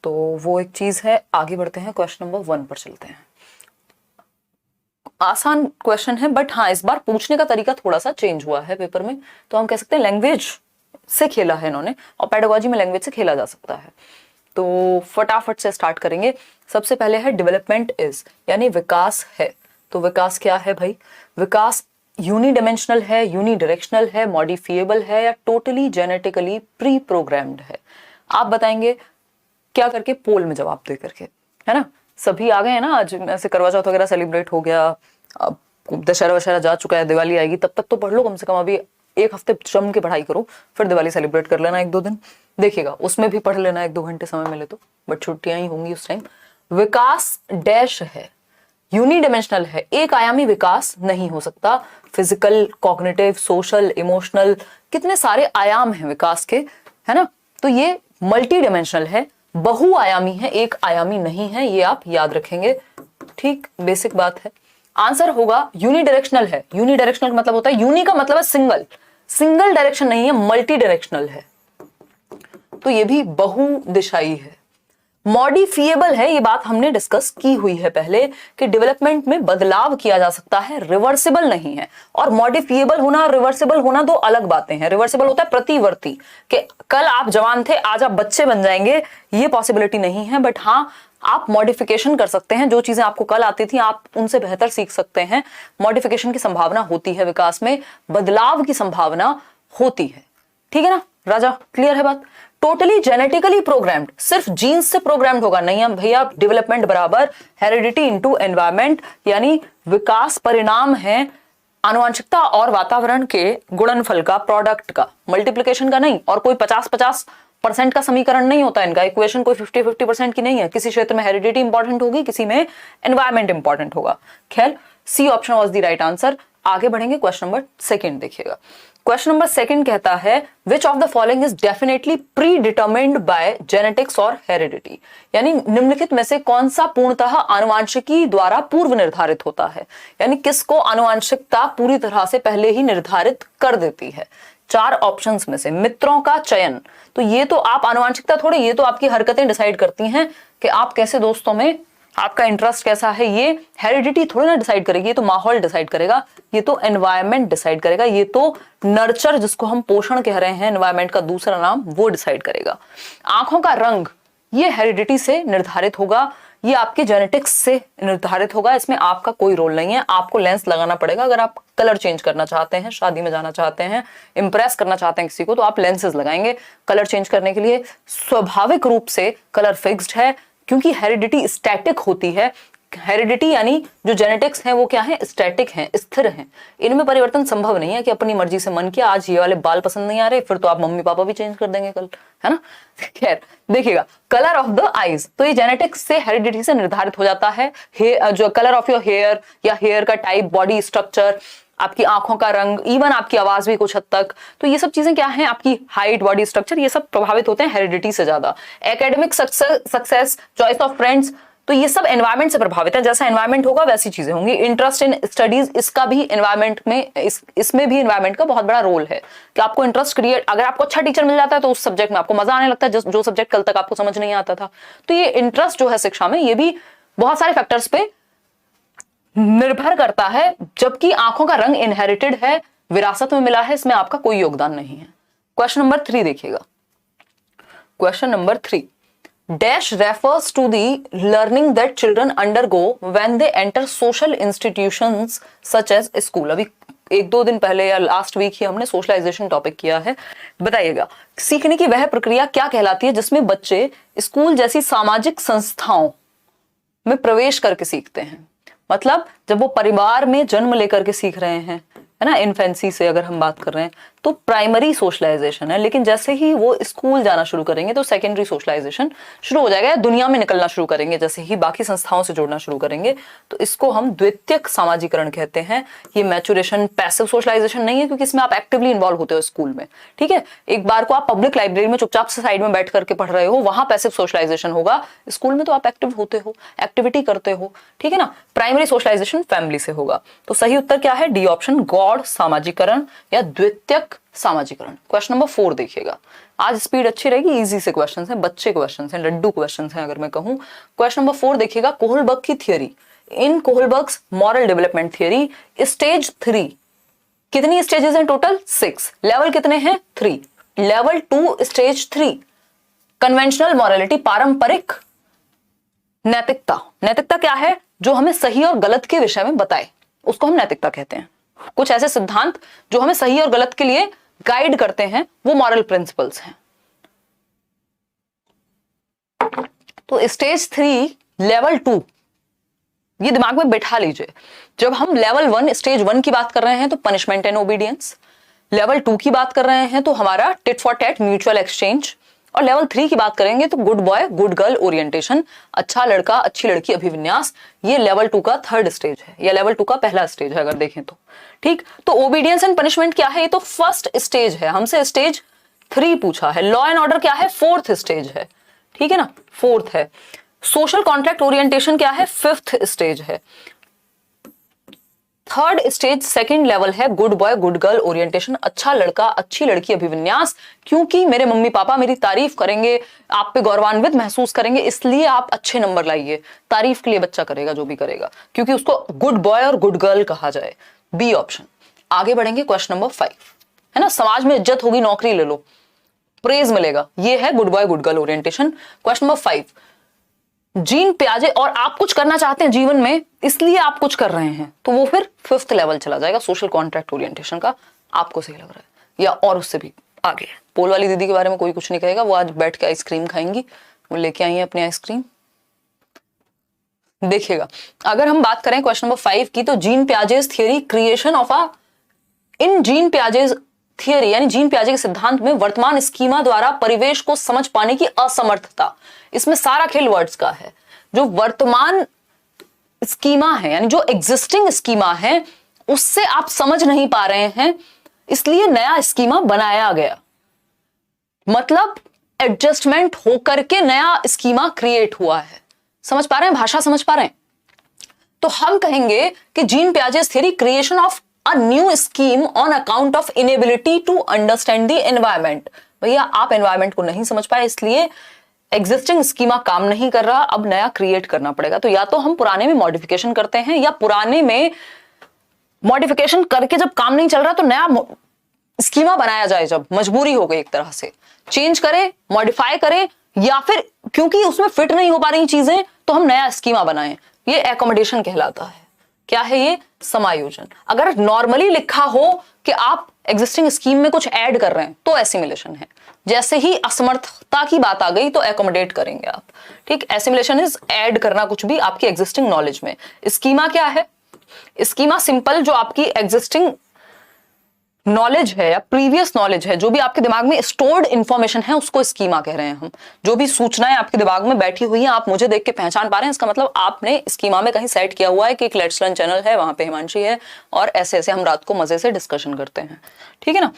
तो वो एक चीज है। आगे बढ़ते हैं, क्वेश्चन नंबर 1 पर चलते हैं। आसान क्वेश्चन है, बट हाँ इस बार पूछने का तरीका थोड़ा सा चेंज हुआ है पेपर में, तो हम कह सकते हैं लैंग्वेज से खेला है इन्होंने, और पेडागोजी में लैंग्वेज से खेला जा सकता है। तो फटाफट से स्टार्ट करेंगे। सबसे पहले है डेवलपमेंट इज, यानी विकास है। तो विकास क्या है भाई? विकास यूनिडायमेंशनल है, यूनिडायरेक्शनल है, मॉडिफिएबल है, या टोटली जेनेटिकली प्री प्रोग्राम्ड है? आप बताएंगे क्या करके, पोल में जवाब दे करके, है ना। सभी आ गए हैं ना, आज ऐसे करवा चौथ वगैरह सेलिब्रेट हो गया, अब दशहरा वशहरा जा चुका है, दिवाली आएगी, तब तक तो पढ़ लो कम से कम। अभी एक हफ्ते जम के पढ़ाई करो, फिर दिवाली सेलिब्रेट कर लेना 1-2 दिन, देखिएगा उसमें भी पढ़ लेना 1-2 घंटे समय मिले तो, बट छुट्टियां ही होंगी उस टाइम। विकास डैश है, यूनिडायमेंशनल है, एक आयामी विकास नहीं हो सकता। फिजिकल, कॉग्निटिव, सोशल, इमोशनल, कितने सारे आयाम हैं विकास के, है ना। तो ये मल्टी डायमेंशनल है, बहुआयामी है, एक आयामी नहीं है, ये आप याद रखेंगे। ठीक, बेसिक बात है। आंसर होगा यूनिडायरेक्शनल है। यूनिडायरेक्शनल का मतलब होता है, यूनि का मतलब है सिंगल, सिंगल डायरेक्शन नहीं है, मल्टी डायरेक्शनल है, तो ये भी बहुदिशाई है। मॉडिफिएबल है, ये बात हमने डिस्कस की हुई है पहले कि डेवलपमेंट में बदलाव किया जा सकता है, रिवर्सिबल नहीं है। और मॉडिफिएबल होना, रिवर्सिबल होना दो अलग बातें हैं। रिवर्सिबल होता है प्रतिवर्ती, कि कल आप जवान थे आज आप बच्चे बन जाएंगे, ये पॉसिबिलिटी नहीं है। बट हाँ, आप मॉडिफिकेशन कर सकते हैं, जो चीजें आपको कल आती थी आप उनसे बेहतर सीख सकते हैं। मॉडिफिकेशन की संभावना होती है, विकास में बदलाव की संभावना होती है। ठीक है ना राजा, क्लियर है बात। टोटली जेनेटिकली प्रोग्राम्ड, सिर्फ जीन्स से प्रोग्राम्ड होगा नहीं हम भैया। डेवलपमेंट बराबर हेरिडिटी इनटू एनवायरमेंट, यानी विकास परिणाम है आनुवंशिकता और वातावरण के गुणनफल का, प्रोडक्ट का, मल्टीप्लिकेशन का नहीं। और कोई 50-50% का समीकरण नहीं होता इनका, इक्वेशन कोई 50-50% की नहीं है। किसी क्षेत्र में हेरिडिटी इंपॉर्टेंट होगी, किसी में एनवायरमेंट इंपॉर्टेंट होगा। खैर, C option was the right answer. आगे बढ़ेंगे, क्वेश्चन नंबर 2 देखिएगा। क्वेश्चन नंबर 2 कहता है विच of the following is definitely pre determined bye genetics और हेरिडिटी, यानी निम्नलिखित में से कौन सा पूर्णतः आनुवांशिकी द्वारा पूर्व निर्धारित होता है, यानी किसको आनुवांशिकता पूरी तरह से पहले ही निर्धारित कर देती है। 4 ऑप्शंस में से मित्रों का चयन, तो ये तो आप आनुवांशिकता थोड़ी, ये तो आपकी हरकतें डिसाइड करती हैं कि आप कैसे दोस्तों में आपका इंटरेस्ट कैसा है। ये हेरिडिटी थोड़ी ना डिसाइड करेगी, ये तो माहौल डिसाइड करेगा, ये तो एनवायरनमेंट डिसाइड करेगा, ये तो नर्चर, जिसको हम पोषण कह रहे हैं एनवायरनमेंट का दूसरा नाम, वो डिसाइड करेगा। आंखों का रंग, ये हेरिडिटी से निर्धारित होगा, ये आपके जेनेटिक्स से निर्धारित होगा, इसमें आपका कोई रोल नहीं है। आपको लेंस लगाना पड़ेगा, अगर आप कलर चेंज करना चाहते हैं, शादी में जाना चाहते हैं, इंप्रेस करना चाहते हैं किसी को, तो आप लेंसेज लगाएंगे कलर चेंज करने के लिए। स्वाभाविक रूप से कलर फिक्स्ड है, क्योंकि हेरिडिटी स्टैटिक होती है। हेरिडिटी यानी जो जेनेटिक्स है वो क्या है, स्टैटिक है, स्थिर है, इनमें परिवर्तन संभव नहीं है कि अपनी मर्जी से मन किया आज ये वाले बाल पसंद नहीं आ रहे, फिर तो आप मम्मी पापा भी चेंज कर देंगे कल, है ना। खैर देखिएगा, कलर ऑफ द आईज, तो ये जेनेटिक्स से हेरिडिटी से निर्धारित हो जाता है। जो कलर ऑफ योर हेयर या हेयर का टाइप, बॉडी स्ट्रक्चर, आपकी आंखों का रंग, इवन आपकी आवाज भी कुछ हद तक, तो ये सब चीजें क्या हैं, आपकी हाइट, बॉडी स्ट्रक्चर, ये सब प्रभावित होते हैं हेरिडिटी से ज्यादा। Academic success, choice of friends, तो ये सब एनवायरनमेंट से प्रभावित है। जैसा एनवायरनमेंट होगा वैसी चीजें होंगी। इंटरेस्ट इन स्टडीज, इसका भी एनवायरनमेंट में, इसमें भी एनवायरनमेंट का बहुत बड़ा रोल है कि आपको इंटरेस्ट क्रिएट, अगर आपको अच्छा टीचर मिल जाता है तो उस सब्जेक्ट में आपको मजा आने लगता है, जो सब्जेक्ट कल तक आपको समझ नहीं आता था। तो ये इंटरेस्ट जो है शिक्षा में, ये भी बहुत सारे फैक्टर्स पे निर्भर करता है। जबकि आंखों का रंग इनहेरिटेड है, विरासत में मिला है, इसमें आपका कोई योगदान नहीं है। क्वेश्चन नंबर 3 देखिएगा। Question number 3, dash refers to the learning that children undergo when they enter social institutions such as school. अभी 1-2 दिन पहले या लास्ट वीक ही हमने सोशलाइजेशन टॉपिक किया है। बताइएगा, सीखने की वह प्रक्रिया क्या कहलाती है जिसमें बच्चे स्कूल जैसी सामाजिक संस्थाओं में प्रवेश करके सीखते हैं। मतलब जब वो परिवार में जन्म लेकर के सीख रहे हैं, है ना, इन्फेंसी से अगर हम बात कर रहे हैं तो प्राइमरी सोशलाइजेशन है, लेकिन जैसे ही वो स्कूल जाना शुरू करेंगे तो सेकेंडरी सोशलाइजेशन शुरू हो जाएगा, दुनिया में निकलना शुरू करेंगे, जैसे ही बाकी संस्थाओं से जुड़ना शुरू करेंगे, तो इसको हम द्वितीयक सामाजिकरण कहते हैं। ये मैचुरेशन, पैसिव सोशलाइजेशन नहीं है, क्योंकि इसमें आप एक्टिवली इन्वॉल्व होते हो स्कूल में। ठीक है, एक बार को आप पब्लिक लाइब्रेरी में चुपचाप से साइड में बैठ करके पढ़ रहे हो, वहां पैसिव सोशलाइजेशन होगा। स्कूल में तो आप एक्टिव होते हो, एक्टिविटी करते हो, ठीक है ना। प्राइमरी सोशलाइजेशन फैमिली से होगा। तो सही उत्तर क्या है, डी ऑप्शन, गौड़ सामाजिकरण या द्वितीयक सामाजिकरण। क्वेश्चन नंबर 4 देखिएगा। आज स्पीड अच्छी रहेगी, इजी से क्वेश्चंस हैं, बच्चे क्वेश्चंस हैं, लड्डू क्वेश्चंस हैं अगर मैं कहूं। क्वेश्चन नंबर 4 देखिएगा, कोहलबर्ग की थियरी। इन कोहलबर्ग्स मॉरल डेवलपमेंट थियरी स्टेज 3, कितनी स्टेजेस हैं टोटल? 6। लेवल कितने हैं? 3। लेवल 2 स्टेज 3 कन्वेंशनल मॉरलिटी, पारंपरिक नैतिकता। नैतिकता क्या है? जो हमें सही और गलत के विषय में बताए, उसको हम नैतिकता कहते हैं। कुछ ऐसे सिद्धांत जो हमें सही और गलत के लिए गाइड करते हैं, वो मॉरल प्रिंसिपल्स हैं। तो स्टेज 3 लेवल 2, ये दिमाग में बैठा लीजिए। जब हम लेवल 1 स्टेज 1 की बात कर रहे हैं तो पनिशमेंट एंड ओबीडियंस, लेवल 2 की बात कर रहे हैं तो हमारा tit for tat mutual exchange, और लेवल 3 की बात करेंगे तो good boy good girl orientation, अच्छा लड़का अच्छी लड़की अभिविन्यास। ये लेवल 2 का 3rd स्टेज है, या लेवल 2 का पहला स्टेज है अगर देखें तो। ठीक, तो ओबीडियंस एंड पनिशमेंट क्या है? ये तो 1st स्टेज है, हमसे स्टेज 3 पूछा है। लॉ एंड ऑर्डर क्या है? 4th स्टेज है, ठीक है ना, 4th है। सोशल कॉन्ट्रैक्ट ओरिएंटेशन क्या है? 5th स्टेज है। 3rd स्टेज 2nd लेवल है good boy good girl orientation, अच्छा लड़का अच्छी लड़की अभिविन्यास, क्योंकि मेरे मम्मी पापा मेरी तारीफ करेंगे, आप पे गौरवान्वित महसूस करेंगे, इसलिए आप अच्छे नंबर लाइए। तारीफ के लिए बच्चा करेगा जो भी करेगा, क्योंकि उसको गुड बॉय और गुड गर्ल कहा जाए। B option. आगे बढ़ेंगे, क्वेश्चन नंबर 5 है ना, समाज में इज्जत होगी, नौकरी ले लो, प्रेज मिलेगा, ये है good boy good girl orientation. Question number 5, Jean प्याजे और आप कुछ करना चाहते हैं जीवन में, इसलिए आप कुछ कर रहे हैं, तो वो फिर 5th लेवल चला जाएगा सोशल कॉन्ट्रैक्ट ओरिएंटेशन का। आपको सही लग रहा है, या और उससे भी आगे। पोल वाली दीदी के बारे में कोई कुछ नहीं कहेगा, वो आज बैठ के आइसक्रीम खाएंगी, वो लेके आई है अपनी आइसक्रीम। देखिएगा, अगर हम बात करें क्वेश्चन नंबर 5 की, तो Jean Piaget's theory creation of a, in Jean Piaget's theory यानी जीन प्याजे के सिद्धांत में वर्तमान स्कीमा द्वारा परिवेश को समझ पाने की असमर्थता, इसमें सारा खेल वर्ड्स का है। जो वर्तमान स्कीमा है यानी जो एग्जिस्टिंग स्कीमा है उससे आप समझ नहीं पा रहे हैं, इसलिए नया स्कीमा बनाया गया, मतलब एडजस्टमेंट होकर के नया स्कीमा क्रिएट हुआ है। समझ पा रहे हैं? भाषा समझ पा रहे हैं? तो हम कहेंगे कि Jean Piaget's theory creation of a new scheme on account of inability to understand the environment. भैया आप एनवायरमेंट को नहीं समझ पाए, इसलिए एग्जिस्टिंग स्कीमा काम नहीं कर रहा, अब नया क्रिएट करना पड़ेगा। तो या तो हम पुराने में मॉडिफिकेशन करते हैं, या पुराने में मॉडिफिकेशन करके जब काम नहीं चल रहा तो नया स्कीमा बनाया जाए, जब मजबूरी हो गई एक तरह से, चेंज करे, मॉडिफाई करे, या फिर क्योंकि उसमें फिट नहीं हो पा रही चीजें तो हम नया स्कीमा बनाएं। ये एकोमोडेशन कहलाता है। क्या है ये? समायोजन। अगर नॉर्मली लिखा हो कि आप एग्जिस्टिंग स्कीम में कुछ ऐड कर रहे हैं तो एसिमिलेशन है, जैसे ही असमर्थता की बात आ गई तो एकोमोडेट करेंगे आप। ठीक, एसिमिलेशन इज ऐड करना कुछ भी आपकी एग्जिस्टिंग नॉलेज में। स्कीमा क्या है? स्कीमा सिंपल, जो आपकी एग्जिस्टिंग नॉलेज है या प्रीवियस नॉलेज है, जो भी आपके दिमाग में स्टोर्ड इंफॉर्मेशन है, उसको स्कीमा कह रहे हैं हम। जो भी सूचनाएं आपके दिमाग में बैठी हुई हैं, आप मुझे देख के पहचान पा रहे हैं, इसका मतलब आपने स्कीमा में कहीं सेट किया हुआ है कि एक लेट्स लर्न चैनल है, वहां पे हिमांशी है, और ऐसे ऐसे हम रात को मजे से डिस्कशन करते हैं। ठीक है ना?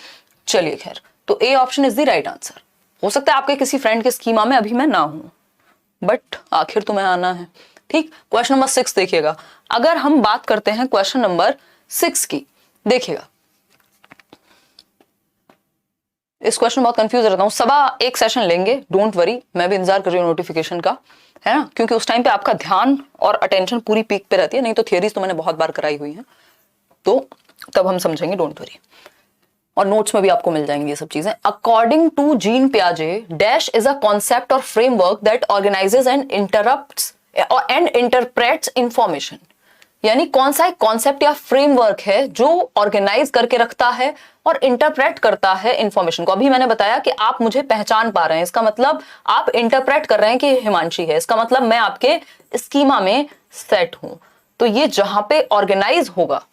चलिए खैर, तो A option is the right answer. हो सकता है आपके किसी फ्रेंड के स्कीमा में अभी मैं ना हूं, बट आखिर तुम्हें आना है। ठीक, क्वेश्चन नंबर 6 देखिएगा। अगर हम बात करते हैं क्वेश्चन नंबर 6 की, देखिएगा इस क्वेश्चन बहुत कंफ्यूज रहता हूं। 1.25 सेशन लेंगे, डोंट वरी, मैं भी इंतजार कर रही हूँ नोटिफिकेशन का, है ना, क्योंकि उस टाइम पे आपका ध्यान और अटेंशन पूरी पीक पे रहती है। नहीं तो थियरीज तो मैंने बहुत बार कराई हुई है, तो तब हम समझेंगे, डोंट वरी। और नोट्स में भी आपको मिल जाएंगी ये सब चीजें। अकॉर्डिंग टू जीन पियाजे, डैश इज अ कॉन्सेप्ट और framework that organizes and interprets information. यानी कौन सा एक कॉन्सेप्ट या फ्रेमवर्क है जो ऑर्गेनाइज करके रखता है और इंटरप्रेट करता है इंफॉर्मेशन को। अभी मैंने बताया कि आप मुझे पहचान पा रहे हैं, इसका मतलब आप इंटरप्रेट कर रहे हैं कि हिमांशी है, इसका मतलब मैं आपके स्कीमा में सेट हूं। तो ये जहां पे ऑर्गेनाइज होगा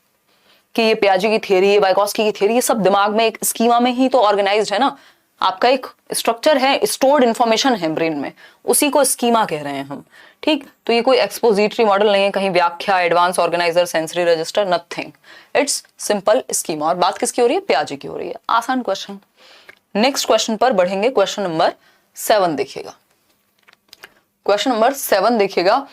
कि ये पियाजे की थियरी, वाइगोस्की की थियरी, ये सब दिमाग में एक स्कीमा में ही तो ऑर्गेनाइज्ड है ना। आपका एक स्ट्रक्चर है, स्टोर्ड इंफॉर्मेशन है ब्रेन में, उसी को स्कीमा कह रहे हैं हम। ठीक, तो ये कोई एक्सपोजिटरी मॉडल नहीं है, कहीं व्याख्या, advance organiser, sensory register, nothing, it's simple schema. और बात किसकी हो रही है? पियाजे की हो रही है। आसान क्वेश्चन। नेक्स्ट क्वेश्चन पर बढ़ेंगे, क्वेश्चन नंबर 7 देखिएगा। क्वेश्चन नंबर 7 देखिएगा,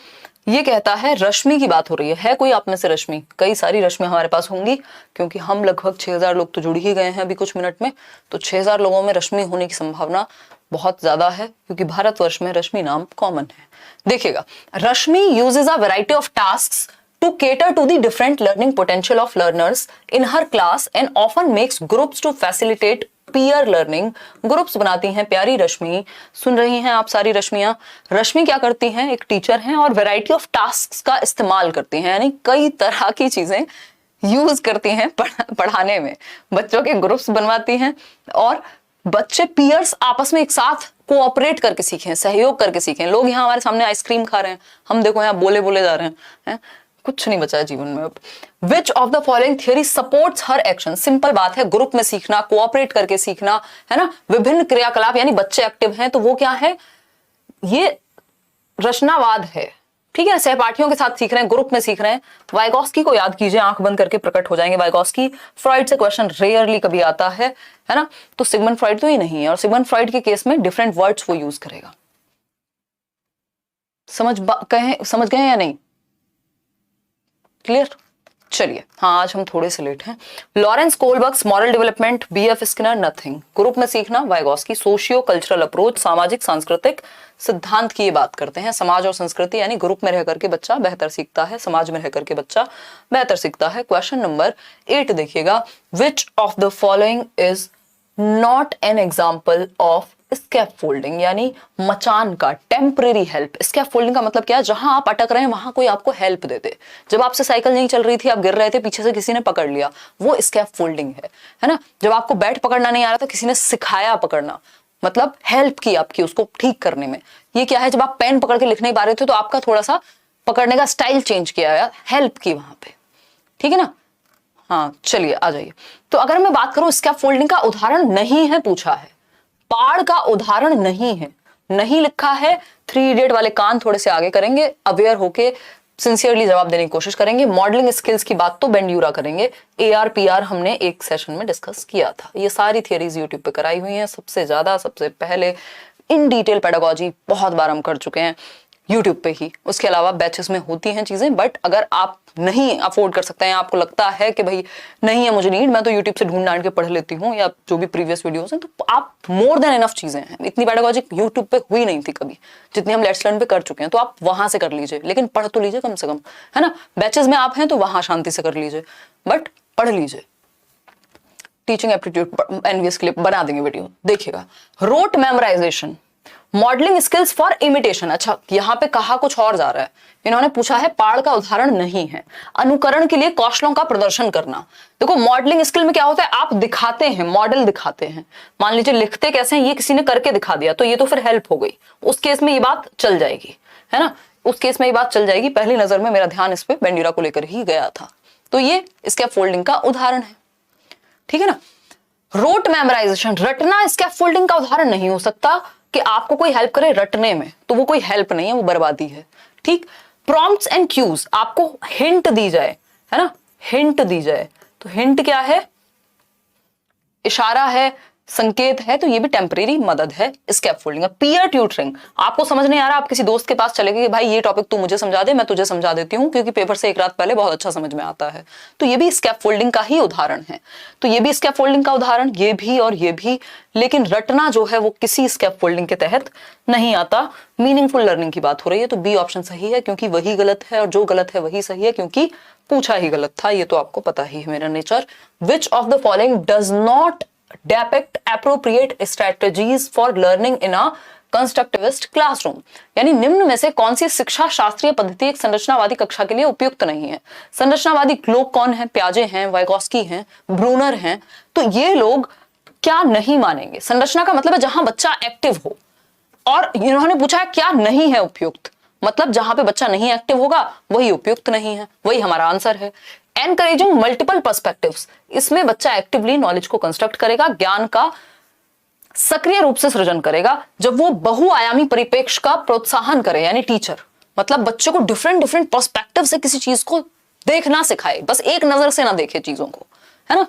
ये कहता है रश्मि की बात हो रही है कोई आप में से रश्मि? कई सारी रश्मि हमारे पास होंगी क्योंकि हम लगभग 6000 लोग तो जुड़ ही गए हैं अभी कुछ मिनट में, तो 6000 लोगों में रश्मि होने की संभावना बहुत ज्यादा है क्योंकि भारतवर्ष में रश्मि नाम कॉमन है। देखिएगा, Rashmi uses a variety of tasks to cater to the different learning potential of learners in her class and often makes groups to facilitate peer learning। Groups बनाती हैं प्यारी रश्मि। सुन रही हैं आप सारी रश्मियां? रश्मि क्या करती हैं? एक टीचर हैं और वैरायटी ऑफ टास्क्स का इस्तेमाल करती हैं, यानी कई तरह की चीजें यूज करती हैं पढ़ाने में। बच्चों के ग्रुप्स बनवाती हैं और बच्चे पीयर्स आपस में एक साथ कोऑपरेट करके सीखें, सहयोग करके सीखें। लोग यहाँ हमारे सामने आइसक्रीम खा रहे हैं, हम देखो यहाँ बोले बोले जा रहे हैं, कुछ नहीं बचा है जीवन में अब। विच of the following theory supports her action? Simple बात है, ग्रुप में सीखना, कोऑपरेट करके सीखना, है ना, विभिन्न क्रियाकलाप, यानी बच्चे एक्टिव हैं तो वो क्या है? ये रचनावाद है, ठीक है। सहपाठियों के साथ सीख रहे हैं, ग्रुप में सीख रहे हैं। वाइगॉस्की को याद कीजिए, आंख बंद करके प्रकट हो जाएंगे वाइगॉस्की। फ्रॉइड से क्वेश्चन रेयरली कभी आता है ना, तो सिगमंड फ्रॉइड तो ही नहीं है, और सिगमंड फ्रॉइड के केस में डिफरेंट वर्ड्स वो यूज करेगा। समझ गए या नहीं? क्लियर? चलिए, हाँ आज हम थोड़े से लेट हैं। Lawrence Kohlberg's moral development, BF Skinner nothing. Group में सीखना वाइगॉस्की। सोशियो कल्चरल अप्रोच, सामाजिक सांस्कृतिक सिद्धांत की ये बात करते हैं। समाज और संस्कृति, यानी ग्रुप में रह करके बच्चा बेहतर सीखता है, समाज में रह करके बच्चा बेहतर सीखता है। क्वेश्चन नंबर 8 देखिएगा, विच of the following is not an example of scaffolding, यानी मचान का टेम्परेरी हेल्प। स्कैफोल्डिंग का मतलब क्या है? जहां आप अटक रहे हैं वहां कोई आपको हेल्प दे दे। जब आपसे साइकिल नहीं चल रही थी, आप गिर रहे थे, पीछे से किसी ने पकड़ लिया, वो स्कैफोल्डिंग है ना। जब आपको बैट पकड़ना नहीं आ रहा था, किसी ने सिखाया पकड़ना, मतलब हेल्प की आपकी उसको ठीक करने में। ये क्या है? जब आप पेन पकड़ के लिख नहीं पा रहे थे तो आपका थोड़ा सा पकड़ने का स्टाइल चेंज किया, हेल्प की वहां पे, ठीक है ना। हाँ चलिए आ जाइए। तो अगर मैं बात करूं, स्कैफोल्डिंग का उदाहरण नहीं है पूछा है, पाड़ का उदाहरण नहीं है, नहीं लिखा है। 3 इडियट वाले कान थोड़े से आगे करेंगे, अवेयर होके सिंसियरली जवाब देने की कोशिश करेंगे। मॉडलिंग स्किल्स की बात तो बेंड्यूरा करेंगे। AR-PR हमने एक सेशन में डिस्कस किया था। ये सारी थियरीज यूट्यूब पे कराई हुई हैं, सबसे ज्यादा सबसे पहले इन डिटेल पेडागोजी बहुत बार हम कर चुके हैं यूट्यूब पे ही। उसके अलावा बैचेस में होती हैं चीजें, बट अगर आप नहीं अफोर्ड कर सकते हैं, आपको लगता है कि भाई नहीं है मुझे नीड, मैं तो यूट्यूब से ढूंढ ढांड के पढ़ लेती हूँ, या जो भी प्रीवियस वीडियोस हैं, तो आप मोर देन इनफ चीजें हैं। इतनी पेडागोजी यूट्यूब पे हुई नहीं थी कभी जितनी हम लेट्स लर्न पे कर चुके हैं, तो आप वहां से कर लीजिए, लेकिन पढ़ तो लीजिए कम से कम, है ना। बैचेस में आप हैं तो वहां शांति से कर लीजिए, बट पढ़ लीजिए। टीचिंग एप्टीट्यूड एनवीएस के लिए बना देंगे वीडियो, देखिएगा। Rote memorisation, modelling skills for imitation. अच्छा, यहां पे कहा कुछ और जा रहा है। इन्होंने पूछा है पाड़ का उदाहरण नहीं है। अनुकरण के लिए कौशलों का प्रदर्शन करना। देखो मॉडलिंग स्किल में क्या होता है, आप दिखाते हैं, मॉडल दिखाते हैं। मान लीजिए लिखते कैसे हैं, ये किसी ने करके दिखा दिया, तो ये तो फिर हेल्प हो गई। उस केस में ये बात चल जाएगी, है ना, उस केस में ये बात चल जाएगी। पहली नजर में मेरा ध्यान इस पे बेंड्यूरा को लेकर ही गया था, तो ये स्कैफोल्डिंग का उदाहरण है, ठीक है ना। रोट मेमोराइजेशन, रटना स्कैफोल्डिंग का उदाहरण नहीं हो सकता कि आपको कोई हेल्प करे रटने में, तो वो कोई हेल्प नहीं है, वो बर्बादी है, ठीक। प्रॉम्प्ट्स एंड क्यूज, आपको हिंट दी जाए, है ना, हिंट दी जाए, तो हिंट क्या है? इशारा है, संकेत है, तो ये भी टेम्परेरी मदद है, स्कैफोल्डिंग। पीयर ट्यूटरिंग, आपको समझ नहीं आ रहा, आप किसी दोस्त के पास चले गए, भाई ये टॉपिक तू मुझे समझा दे, मैं तुझे समझा देती हूँ, क्योंकि पेपर से एक रात पहले बहुत अच्छा समझ में आता है, तो ये भी स्कैफोल्डिंग का ही उदाहरण है। तो ये भी स्कैफोल्डिंग का उदाहरण, ये भी और ये भी, लेकिन रटना जो है वो किसी स्कैफोल्डिंग के तहत नहीं आता। मीनिंगफुल लर्निंग की बात हो रही है, तो बी ऑप्शन सही है, क्योंकि वही गलत है, और जो गलत है वही सही है, क्योंकि पूछा ही गलत था, ये तो आपको पता ही है मेरा nature. Which of the following does not depict appropriate strategies for learning in a constructivist classroom, यानी निम्न में से कौन सी शिक्षा शास्त्रीय पद्धति एक संरचनावादी कक्षा के लिए उपयुक्त नहीं है। संरचनावादी लोग कौन है? प्याजे हैं, वाइगॉस्की हैं, ब्रूनर हैं, तो ये लोग क्या नहीं मानेंगे? संरचना का मतलब है जहां बच्चा एक्टिव हो, और इन्होंने पूछा है क्या नहीं है उपयुक्त, मतलब जहां पे बच्चा नहीं एक्टिव होगा वही उपयुक्त नहीं है, वही हमारा आंसर है। एनकरेजिंग मल्टीपल पर्सपेक्टिव्स, इसमें बच्चा एक्टिवली नॉलेज को कंस्ट्रक्ट करेगा, ज्ञान का सक्रिय रूप से सृजन करेगा जब वो बहुआयामी परिप्रेक्ष्य का प्रोत्साहन करे, यानी टीचर, मतलब बच्चे को डिफरेंट डिफरेंट पर्सपेक्टिव से किसी चीज को देखना सिखाए, बस एक नजर से ना देखे चीजों को, है ना।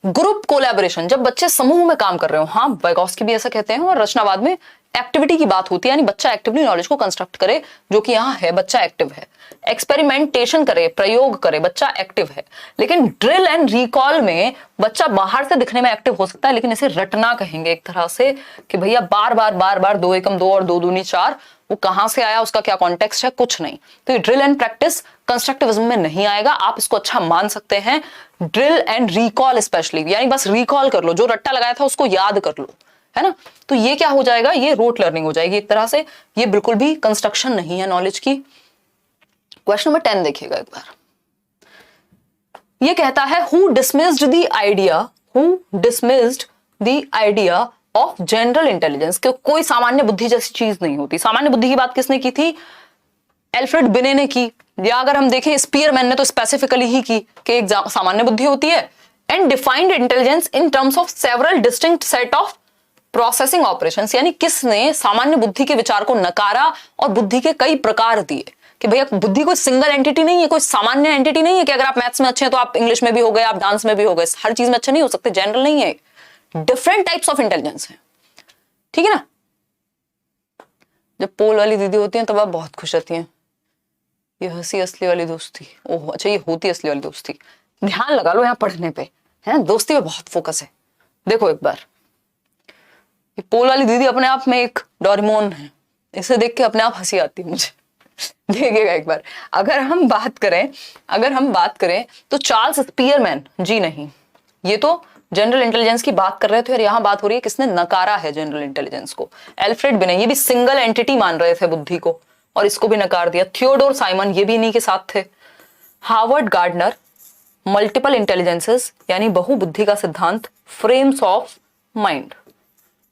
ग्रुप कोलैबोरेशन, जब बच्चे समूह में काम कर रहे हो, हाँ वाइगॉस्की भी ऐसा कहते हैं, और रचनावाद में एक्टिविटी की बात होती है, यानी बच्चा एक्टिवली नॉलेज को कंस्ट्रक्ट करे, जो कि यहाँ है, बच्चा एक्टिव है। एक्सपेरिमेंटेशन करे, प्रयोग करे, बच्चा एक्टिव है। लेकिन ड्रिल एंड रिकॉल में बच्चा बाहर से दिखने में एक्टिव हो सकता है, लेकिन इसे रटना कहेंगे एक तरह से कि भैया बार बार 2 एकम 2 और 2 दूनी 4, वो कहां से आया, उसका क्या कॉन्टेक्स्ट है, कुछ नहीं। तो ये ड्रिल एंड प्रैक्टिस कंस्ट्रक्टिविज्म में नहीं आएगा, आप इसको अच्छा मान सकते हैं। ड्रिल एंड रिकॉल स्पेशली, यानी बस रिकॉल कर लो, जो रट्टा लगाया था उसको याद कर लो, है ना। तो ये क्या हो जाएगा, ये रोट लर्निंग हो जाएगी एक तरह से, ये बिल्कुल भी कंस्ट्रक्शन नहीं है नॉलेज की। क्वेश्चन नंबर 10 देखिएगा एक बार। ये कहता है who dismissed the idea of general intelligence, कि कोई सामान्य बुद्धि जैसी चीज नहीं होती। सामान्य बुद्धि की बात किसने की थी, एल्फ्रेड बिने ने की, या अगर हम देखें स्पीयरमैन ने तो स्पेसिफिकली ही की कि एक सामान्य बुद्धि होती है। And defined intelligence in terms of several distinct set of processing operations, यानी किसने सामान्य बुद्धि के विचार को नकारा और बुद्धि के कई प्रकार दिए, कि भैया बुद्धि कोई सिंगल एंटिटी नहीं है, कोई सामान्य एंटिटी नहीं है कि अगर आप मैथ्स में अच्छे हैं तो आप इंग्लिश में भी हो गए, आप डांस में भी हो गए, हर चीज में अच्छे नहीं हो सकते, जनरल नहीं है, डिफरेंट टाइप्स ऑफ इंटेलिजेंस है, ठीक है ना। जब पोल वाली दीदी होती हैं तब आप बहुत खुश रहती हैं, ये हंसी असली वाली दोस्ती, ओह अच्छा ये होती असली वाली दोस्ती। ध्यान लगा लो यहाँ पढ़ने पे, है ना, दोस्ती पे बहुत फोकस है। देखो एक बार, ये पोल वाली दीदी अपने आप में एक डोरेमोन है, इसे देख के अपने आप हंसी आती है मुझे। देखिएगा एक बार, अगर हम बात करें तो चार्ल्स स्पीयरमैन जी नहीं, ये तो जनरल इंटेलिजेंस की बात कर रहे थे, और यहां बात हो रही है किसने नकारा है जनरल इंटेलिजेंस को, एल्फ्रेड बिने, ये भी सिंगल एंटिटी मान रहे थे बुद्धि को और इसको भी नकार दिया। थियोडोर साइमन, ये भी इन्हीं के साथ थे। हार्वर्ड गार्डनर, मल्टीपल इंटेलिजेंसेस यानी बहुबुद्धि का सिद्धांत, फ्रेम्स ऑफ माइंड,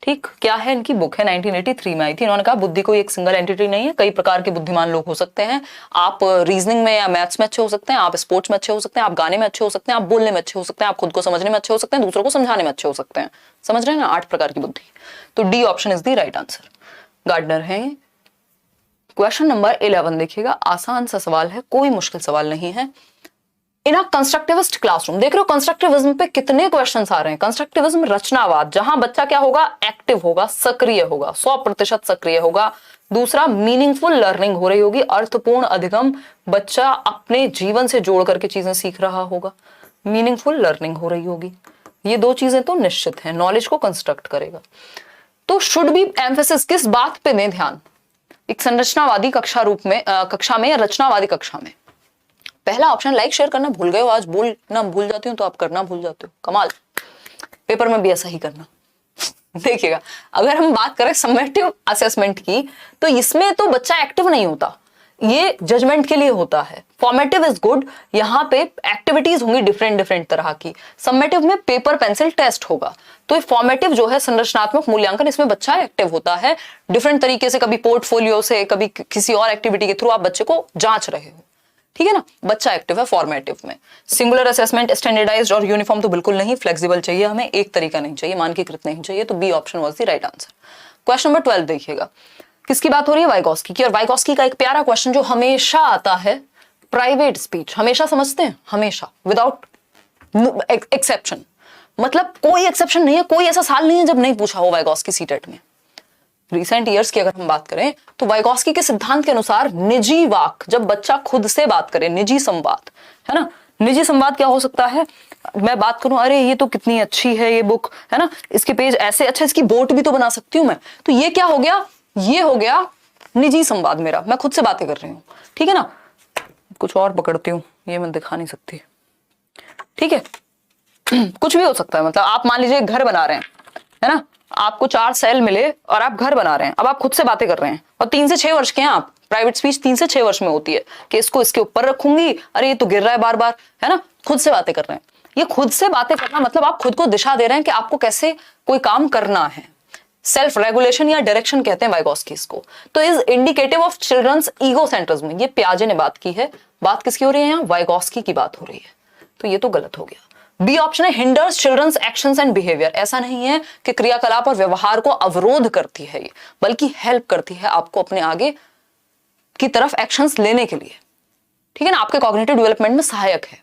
ठीक, क्या है इनकी बुक है, 1983 में आई थी। इन्होंने कहा बुद्धि कोई एक सिंगल एंटिटी नहीं है, कई प्रकार के बुद्धिमान लोग हो सकते हैं। आप रीजनिंग में या मैथ्स में अच्छे हो सकते हैं, आप स्पोर्ट्स में अच्छे हो सकते हैं, आप गाने में अच्छे हो सकते हैं, आप बोलने में अच्छे हो सकते हैं, आप खुद को समझने में अच्छे हो सकते हैं, दूसरों को समझाने में अच्छे हो सकते हैं। समझ रहे हैं ना, 8 प्रकार की बुद्धि। तो D option is the right answer, Gardner है। क्वेश्चन नंबर 11 देखिएगा, आसान सा सवाल है, कोई मुश्किल सवाल नहीं है। इन अ कंस्ट्रक्टिविस्ट क्लासरूम, देख रहे हो कंस्ट्रक्टिविज्म पे कितने क्वेश्चंस आ रहे हैं। कंस्ट्रक्टिविज्म रचनावाद, जहां बच्चा क्या होगा, एक्टिव होगा, सक्रिय होगा, 100% सक्रिय होगा। दूसरा, मीनिंगफुल लर्निंग हो रही होगी, अर्थपूर्ण अधिगम, बच्चा अपने जीवन से जोड़ करके चीजें सीख रहा होगा, मीनिंगफुल लर्निंग हो रही होगी। ये 2 चीजें तो निश्चित है, नॉलेज को कंस्ट्रक्ट करेगा। तो शुड बी एम्फेसिस किस बात पे दें ध्यान, एक संरचनावादी कक्षा में या रचनावादी कक्षा में। पहला ऑप्शन, लाइक शेयर करना भूल गए हो, आज बोलना भूल जाती हूँ तो आप करना भूल जाते हो, कमाल। पेपर में भी ऐसा ही करना। देखिएगा, अगर हम बात करें समेटिव असेसमेंट की, तो इसमें तो बच्चा एक्टिव नहीं होता, ये जजमेंट के लिए होता है। फॉर्मेटिव इज गुड, यहाँ पे एक्टिविटीज होंगी डिफरेंट तरह की। समेटिव में पेपर पेंसिल टेस्ट होगा, तो ये फॉर्मेटिव जो है संरचनात्मक मूल्यांकन, इसमें बच्चा एक्टिव होता है डिफरेंट तरीके से, कभी पोर्टफोलियो से, कभी किसी और एक्टिविटी के थ्रू आप बच्चे को जांच रहे हो, ठीक है ना, बच्चा एक्टिव है फॉर्मेटिव में। सिंगुलर असेसमेंट, स्टैंडर्डाइज्ड और यूनिफॉर्म तो बिल्कुल नहीं, फ्लेक्सिबल चाहिए हमें, एक तरीका नहीं चाहिए, मानकीकृत नहीं चाहिए, तो B option was the right answer. Question number 12 देखिएगा, किसकी बात हो रही है, वाइगॉस्की की। और वाइगॉस्की का एक प्यारा क्वेश्चन जो हमेशा आता है, प्राइवेट स्पीच, हमेशा समझते हैं, हमेशा विदाउट एक्सेप्शन, मतलब कोई एक्सेप्शन नहीं है, कोई ऐसा साल नहीं है जब नहीं पूछा हो वाइगॉस्की सीटेट में। रिसेंट ईयर्स की अगर हम बात करें तो वाइगॉस्की के सिद्धांत के अनुसार निजी वाक, जब बच्चा खुद से बात करे, निजी संवाद, है ना, निजी संवाद क्या हो सकता है, मैं बात करूं, अरे ये तो कितनी अच्छी है ये बुक, है ना, इसके पेज ऐसे, अच्छा इसकी बोट भी तो बना सकती हूं मैं, तो ये क्या हो गया, ये हो गया निजी संवाद मेरा, मैं खुद से बातें कर रही हूँ, ठीक है ना। कुछ और पकड़ती हूँ, ये मैं दिखा नहीं सकती, ठीक है। कुछ भी हो सकता है, मतलब आप मान लीजिए घर बना रहे हैं, है ना, आपको 4 सेल मिले और आप घर बना रहे हैं, अब आप खुद से बातें कर रहे हैं और 3 से 6 वर्ष के हैं आप, प्राइवेट स्पीच 3 से 6 वर्ष में होती है कि इसको इसके ऊपर रखूंगी, अरे ये तो गिर रहा है बार बार, है ना, खुद से बातें कर रहे हैं। ये खुद से बातें करना मतलब आप खुद को दिशा दे रहे हैं कि आपको कैसे कोई काम करना है, सेल्फ रेगुलेशन या डायरेक्शन कहते हैं वाइगॉस्की इसको। तो is indicative of children's egocentrism, ये पियाजे ने बात की है, बात किसकी हो रही है यहाँ, वाइगॉस्की की बात हो रही है, तो ये तो गलत हो गया। बी ऑप्शन है hinders children's actions and behaviour, ऐसा नहीं है कि क्रियाकलाप और व्यवहार को अवरोध करती है ये, बल्कि हेल्प करती है आपको अपने आगे की तरफ एक्शंस लेने के लिए, ठीक है ना, आपके कॉग्निटिव डेवलपमेंट में सहायक है।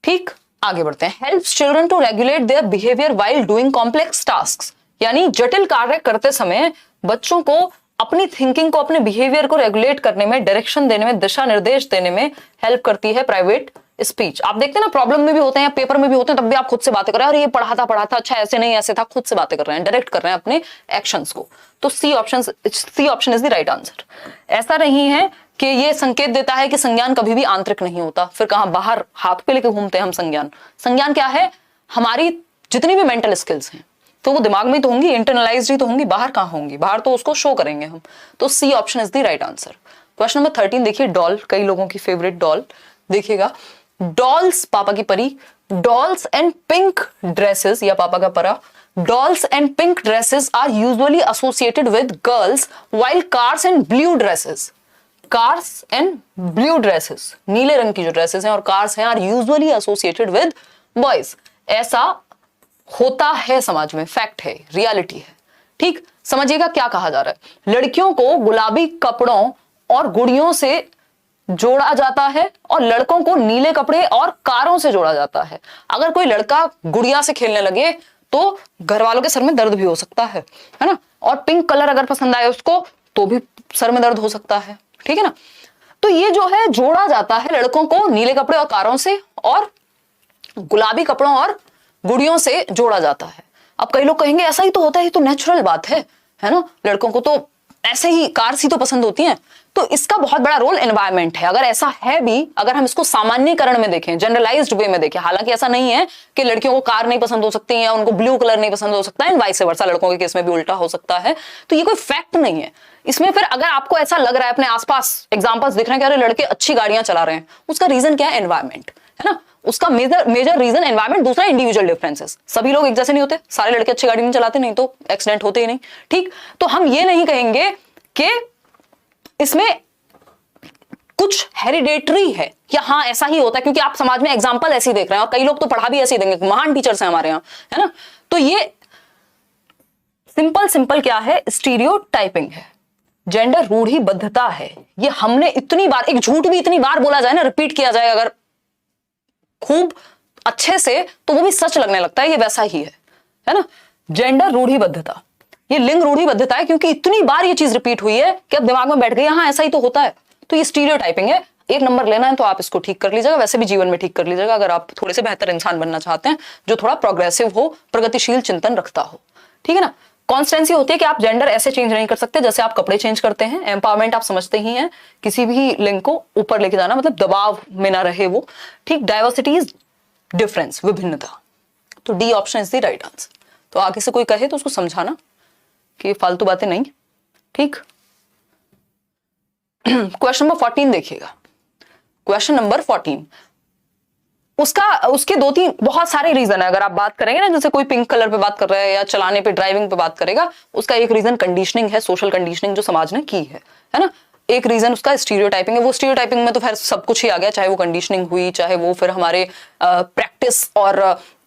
ठीक, आगे बढ़ते हैं। Helps children to regulate their behaviour while doing complex tasks, यानी जटिल कार्य करते समय बच्चों को अपनी थिंकिंग को, अपने बिहेवियर को रेगुलेट करने में, डायरेक्शन देने में, दिशा निर्देश देने में हेल्प करती है प्राइवेट स्पीच। आप देखते हैं ना, प्रॉब्लम में भी होते हैं या पेपर में भी होते हैं, तब भी आप खुद से बातें कर रहे हैं, अरे ये पढ़ा था, अच्छा ऐसे नहीं ऐसे था, खुद से बातें कर रहे हैं, डायरेक्ट कर रहे हैं अपने एक्शंस को। तो C option is the right answer. ऐसा नहीं है कि ये संकेत देता है कि संज्ञान कभी भी आंतरिक नहीं होता, फिर कहां बाहर हाथ पे लेके घूमते हैं हम संज्ञान। संज्ञान क्या है? हमारी जितनी भी मेंटल स्किल्स हैं तो वो दिमाग में ही तो होंगी, इंटरनलाइज्ड ही तो होंगी, बाहर कहां होंगी? बाहर तो उसको शो करेंगे हम। तो C option is the right answer. Question number 13 देखिए, डॉल, कई लोगों की फेवरेट डॉल। देखिएगा, डॉल्स, पापा की परी, डॉल्स एंड पिंक ड्रेसेस, या पापा का परा, dolls and pink dresses are usually associated with girls while cars and blue dresses. Cars and blue dresses, नीले रंग की जो ड्रेसेस हैं और कार्स हैं, are usually associated with boys. ऐसा होता है समाज में, फैक्ट है, रियलिटी है। ठीक, समझिएगा क्या कहा जा रहा है। लड़कियों को गुलाबी कपड़ों और गुड़ियों से जोड़ा जाता है और लड़कों को नीले कपड़े और कारों से जोड़ा जाता है। अगर कोई लड़का गुड़िया से खेलने लगे तो घर वालों के सर में दर्द भी हो सकता है ना। और पिंक कलर अगर पसंद आए उसको तो भी सर में दर्द हो सकता है, ठीक है ना। तो ये जो है जोड़ा जाता है लड़कों को नीले कपड़े और कारों से, और गुलाबी कपड़ों और गुड़ियों से जोड़ा जाता है। अब कई लोग कहेंगे ऐसा ही तो होता है, ये तो नेचुरल बात है ना, लड़कों को तो ऐसे ही कार्स ही तो पसंद होती हैं। तो इसका बहुत बड़ा रोल एनवायरनमेंट है। अगर ऐसा है भी, अगर हम इसको सामान्यकरण में देखें, जनरलाइज्ड वे में देखें, हालांकि ऐसा नहीं है कि लड़कियों को कार नहीं पसंद हो सकती है या उनको ब्लू कलर नहीं पसंद हो सकता है, वाइस वर्सा, लड़कों के केस में भी उल्टा हो सकता है। तो ये कोई फैक्ट नहीं है इसमें। फिर अगर आपको ऐसा लग रहा है, अपने आसपास एग्जांपल्स दिख रहे हैं कि अरे लड़के अच्छी गाड़ियां चला रहे हैं, उसका रीजन क्या है? एनवायरनमेंट, है ना। उसका मेजर रीजन एनवायरनमेंट। दूसरा, इंडिविजुअल डिफरेंसेस, सभी लोग एक जैसे नहीं होते, सारे लड़के अच्छी गाड़ी नहीं चलाते, नहीं तो एक्सीडेंट होते ही नहीं। ठीक, तो हम ये नहीं कहेंगे कि इसमें कुछ हेरिडेटरी है या हाँ ऐसा ही होता है, क्योंकि आप समाज में एग्जांपल ऐसे ही देख रहे हैं और कई लोग तो पढ़ा भी ऐसे ही देंगे, महान टीचर्स हैं हमारे यहाँ, है ना। तो ये सिंपल क्या है? स्टीरियोटाइपिंग है, जेंडर रूढ़िबद्धता है। ये हमने इतनी बार, एक झूठ भी इतनी बार बोला जाए ना, रिपीट किया जाए अगर खूब अच्छे से, तो वो भी सच लगने लगता है। ये वैसा ही है ना। जेंडर रूढ़िबद्धता, ये लिंग रूढ़िबद्धता है, क्योंकि इतनी बार ये चीज रिपीट हुई है कि अब दिमाग में बैठ गई, हाँ ऐसा ही तो होता है। तो ये स्टीरियोटाइपिंग है। एक नंबर लेना है तो आप इसको ठीक कर लीजिएगा, वैसे भी जीवन में ठीक कर लीजिएगा अगर आप थोड़े से बेहतर इंसान बनना चाहते हैं, जो थोड़ा प्रोग्रेसिव हो, प्रगतिशील चिंतन रखता हो, ठीक है ना। कॉन्स्टेंसी होती है कि आप जेंडर ऐसे चेंज नहीं कर सकते जैसे आप कपड़े चेंज करते हैं। एम्पावरमेंट आप समझते ही हैं, किसी भी लिंग को ऊपर लेके जाना, मतलब दबाव में ना रहे वो, ठीक। डाइवर्सिटी इज डिफरेंस, विभिन्नता। तो D option is the right answer. तो आगे से कोई कहे तो उसको समझाना कि फालतू बातें नहीं, ठीक। क्वेश्चन नंबर 14 देखिएगा। क्वेश्चन नंबर 14, उसके दो तीन बहुत सारे रीजन है। अगर आप बात करेंगे ना, जैसे कोई पिंक कलर पे बात कर रहा है या चलाने पे, ड्राइविंग पे बात करेगा, उसका एक रीजन कंडीशनिंग है, सोशल कंडीशनिंग जो समाज ने की है ना। एक रीजन उसका स्टीरियोटाइपिंग है। वो स्टीरियोटाइपिंग में तो फिर सब कुछ ही आ गया, चाहे वो कंडीशनिंग हुई, चाहे वो फिर हमारे प्रैक्टिस और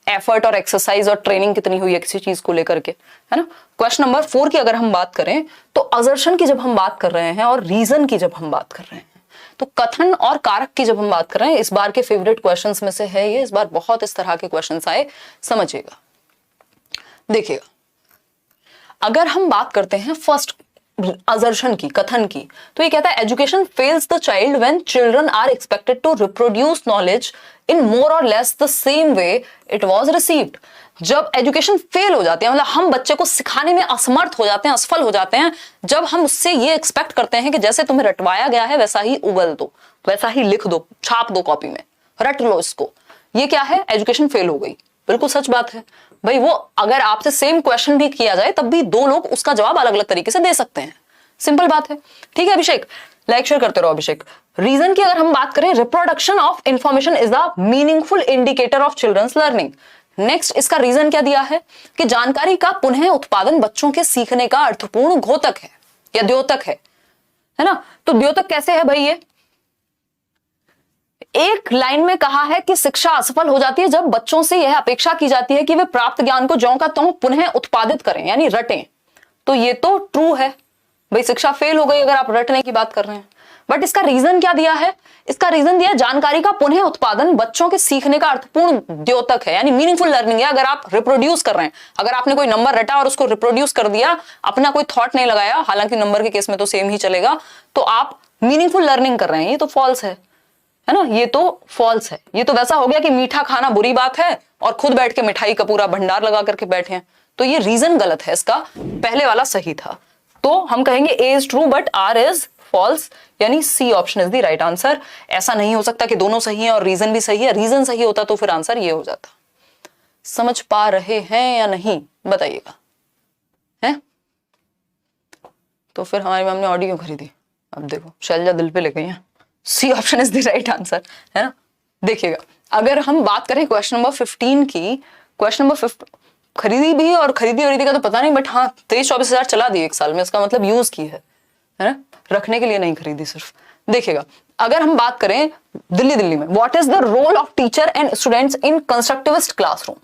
एफर्ट और एक्सरसाइज और ट्रेनिंग कितनी हुई है किसी चीज को लेकर के, है ना। क्वेश्चन नंबर 4 की अगर हम बात करें तो असर्शन की जब हम बात कर रहे हैं और रीजन की जब हम बात कर रहे हैं, तो कथन और कारक की जब हम बात कर रहे हैं, इस बार के फेवरेट क्वेश्चंस में से है ये। इस बार बहुत इस तरह के क्वेश्चंस आए, समझिएगा। देखिएगा, अगर हम बात करते हैं फर्स्ट असर्शन की, कथन की, तो ये कहता है education fails the child when children are expected to reproduce knowledge in more or less the same way it was received. जब एजुकेशन फेल हो जाती है, मतलब हम बच्चे को सिखाने में असमर्थ हो जाते हैं, असफल हो जाते हैं, जब हम उससे ये एक्सपेक्ट करते हैं कि जैसे तुम्हें रटवाया गया है वैसा ही उगल दो, वैसा ही लिख दो, छाप दो कॉपी में, रट लो इसको, ये क्या है? एजुकेशन फेल हो गई। बिल्कुल सच बात है भाई। वो अगर आपसे सेम क्वेश्चन भी किया जाए तब भी दो लोग उसका जवाब अलग अलग तरीके से दे सकते हैं, सिंपल बात है, ठीक है। अभिषेक लाइक शेयर करते रहो। अभिषेक, रीजन की अगर हम बात करें, reproduction of information is the meaningful indicator of children's learning. Next, इसका रीजन क्या दिया है कि जानकारी का पुनः उत्पादन बच्चों के सीखने का अर्थपूर्ण घोतक है या द्योतक है ना। तो द्योतक कैसे है भाई? ये एक लाइन में कहा है कि शिक्षा असफल हो जाती है जब बच्चों से यह अपेक्षा की जाती है कि वे प्राप्त ज्ञान को ज्यों का त्यों पुनः उत्पादित करें, यानी रटें। तो ये तो ट्रू है भाई, शिक्षा फेल हो गई अगर आप रटने की बात कर रहे हैं। बट इसका रीजन क्या दिया है? इसका रीजन दिया जानकारी का पुनः उत्पादन बच्चों के सीखने का अर्थपूर्ण द्योतक है, यानी मीनिंगफुल लर्निंग है। अगर आप रिप्रोड्यूस कर रहे हैं, अगर आपने कोई नंबर रटा और उसको रिप्रोड्यूस कर दिया, अपना कोई थॉट नहीं लगाया, हालांकि नंबर के केस में तो सेम ही चलेगा, तो आप मीनिंगफुल लर्निंग कर रहे हैं। ये तो फॉल्स है ना, ये तो फॉल्स है। ये तो वैसा हो गया कि मीठा खाना बुरी बात है और खुद बैठ के मिठाई का पूरा भंडार लगा करके बैठे हैं। तो ये रीजन गलत है, इसका पहले वाला सही था। तो हम कहेंगे A is true but R is false, यानी C option is the right answer. ऐसा नहीं हो सकता कि दोनों सही है और रीजन भी सही है। रीजन सही होता तो फिर आंसर ये हो जाता। समझ पा रहे हैं या नहीं बताइएगा, है? तो फिर हमारी मैम ने ऑडी क्यों खरीदी? अब देखो शैलजा दिल पे ले गई है। C option is the right answer, है ना। देखिएगा, अगर हम बात करें क्वेश्चन नंबर 15 की, क्वेश्चन नंबर 15 खरीदी भी और खरीदी का तो पता नहीं, बट हाँ 23-24 हजार चला दी एक साल में, इसका मतलब यूज की है ना, रखने के लिए नहीं खरीदी सिर्फ। देखिएगा, अगर हम बात करें दिल्ली में, what is the role of teacher and students in constructivist classroom.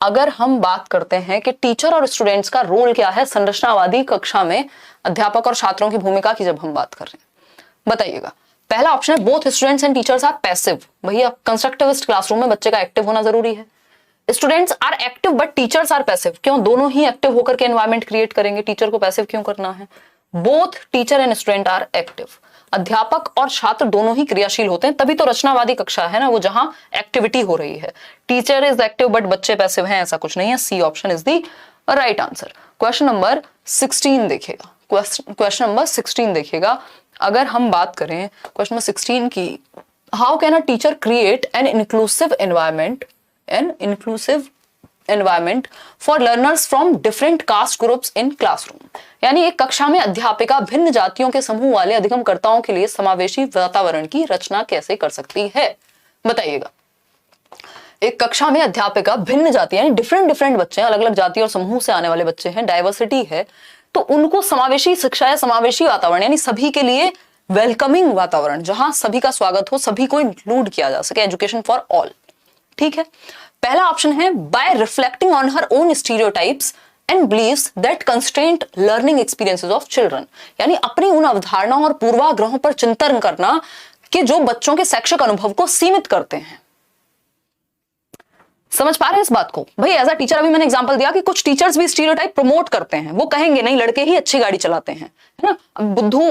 अगर हम बात करते हैं कि टीचर और स्टूडेंट्स का रोल क्या है संरचनावादी कक्षा में अध्यापक और छात्रों की भूमिका की जब हम बात कर रहे हैं, बताइएगा। पहला ऑप्शन है both students and teachers are passive. भैया कंस्ट्रक्टिविस्ट क्लासरूम में बच्चे का एक्टिव होना जरूरी है। Students are active but teachers are passive. क्यों? दोनों ही एक्टिव होकर के एनवायरमेंट क्रिएट करेंगे, टीचर को पैसिव क्यों करना है? Both teacher and student are active. अध्यापक और छात्र दोनों ही क्रियाशील होते हैं, तभी तो रचनावादी कक्षा है ना, वो जहां एक्टिविटी हो रही है। टीचर इज एक्टिव बट बच्चे पैसिव हैं, ऐसा कुछ नहीं है। C option is the right answer. Question number 16 देखिएगा, क्वेश्चन नंबर 16 देखिएगा। अगर हम बात करें क्वेश्चन नंबर 16 की, how can a teacher create an inclusive environment for learners from different caste groups in classroom. यानी एक कक्षा में अध्यापिका भिन्न जातियों के समूह वाले अधिगमकर्ताओं के लिए समावेशी वातावरण की रचना कैसे कर सकती है, बताइएगा। एक कक्षा में अध्यापिका भिन्न जाति, यानी डिफरेंट बच्चे हैं, अलग अलग जाति और समूह से आने वाले बच्चे हैं, डाइवर्सिटी है, तो उनको समावेशी शिक्षा या समावेशी वातावरण, यानी सभी के लिए वेलकमिंग वातावरण, जहां सभी का स्वागत हो, सभी को इंक्लूड किया जा सके, एजुकेशन फॉर ऑल। ठीक है, पहला ऑप्शन है by reflecting on her own stereotypes and beliefs that constraint learning experiences of children. यानी अपनी उन अवधारणाओं और पूर्वाग्रहों पर चिंतन करना कि जो बच्चों के शैक्षिक अनुभव को सीमित करते हैं। समझ पा रहे हैं इस बात को? भाई एज अ टीचर अभी मैंने एग्जांपल दिया कि कुछ टीचर्स भी स्टीरियोटाइप प्रमोट करते हैं। वो कहेंगे नहीं लड़के ही अच्छी गाड़ी चलाते हैं, है ना। अब बुद्धू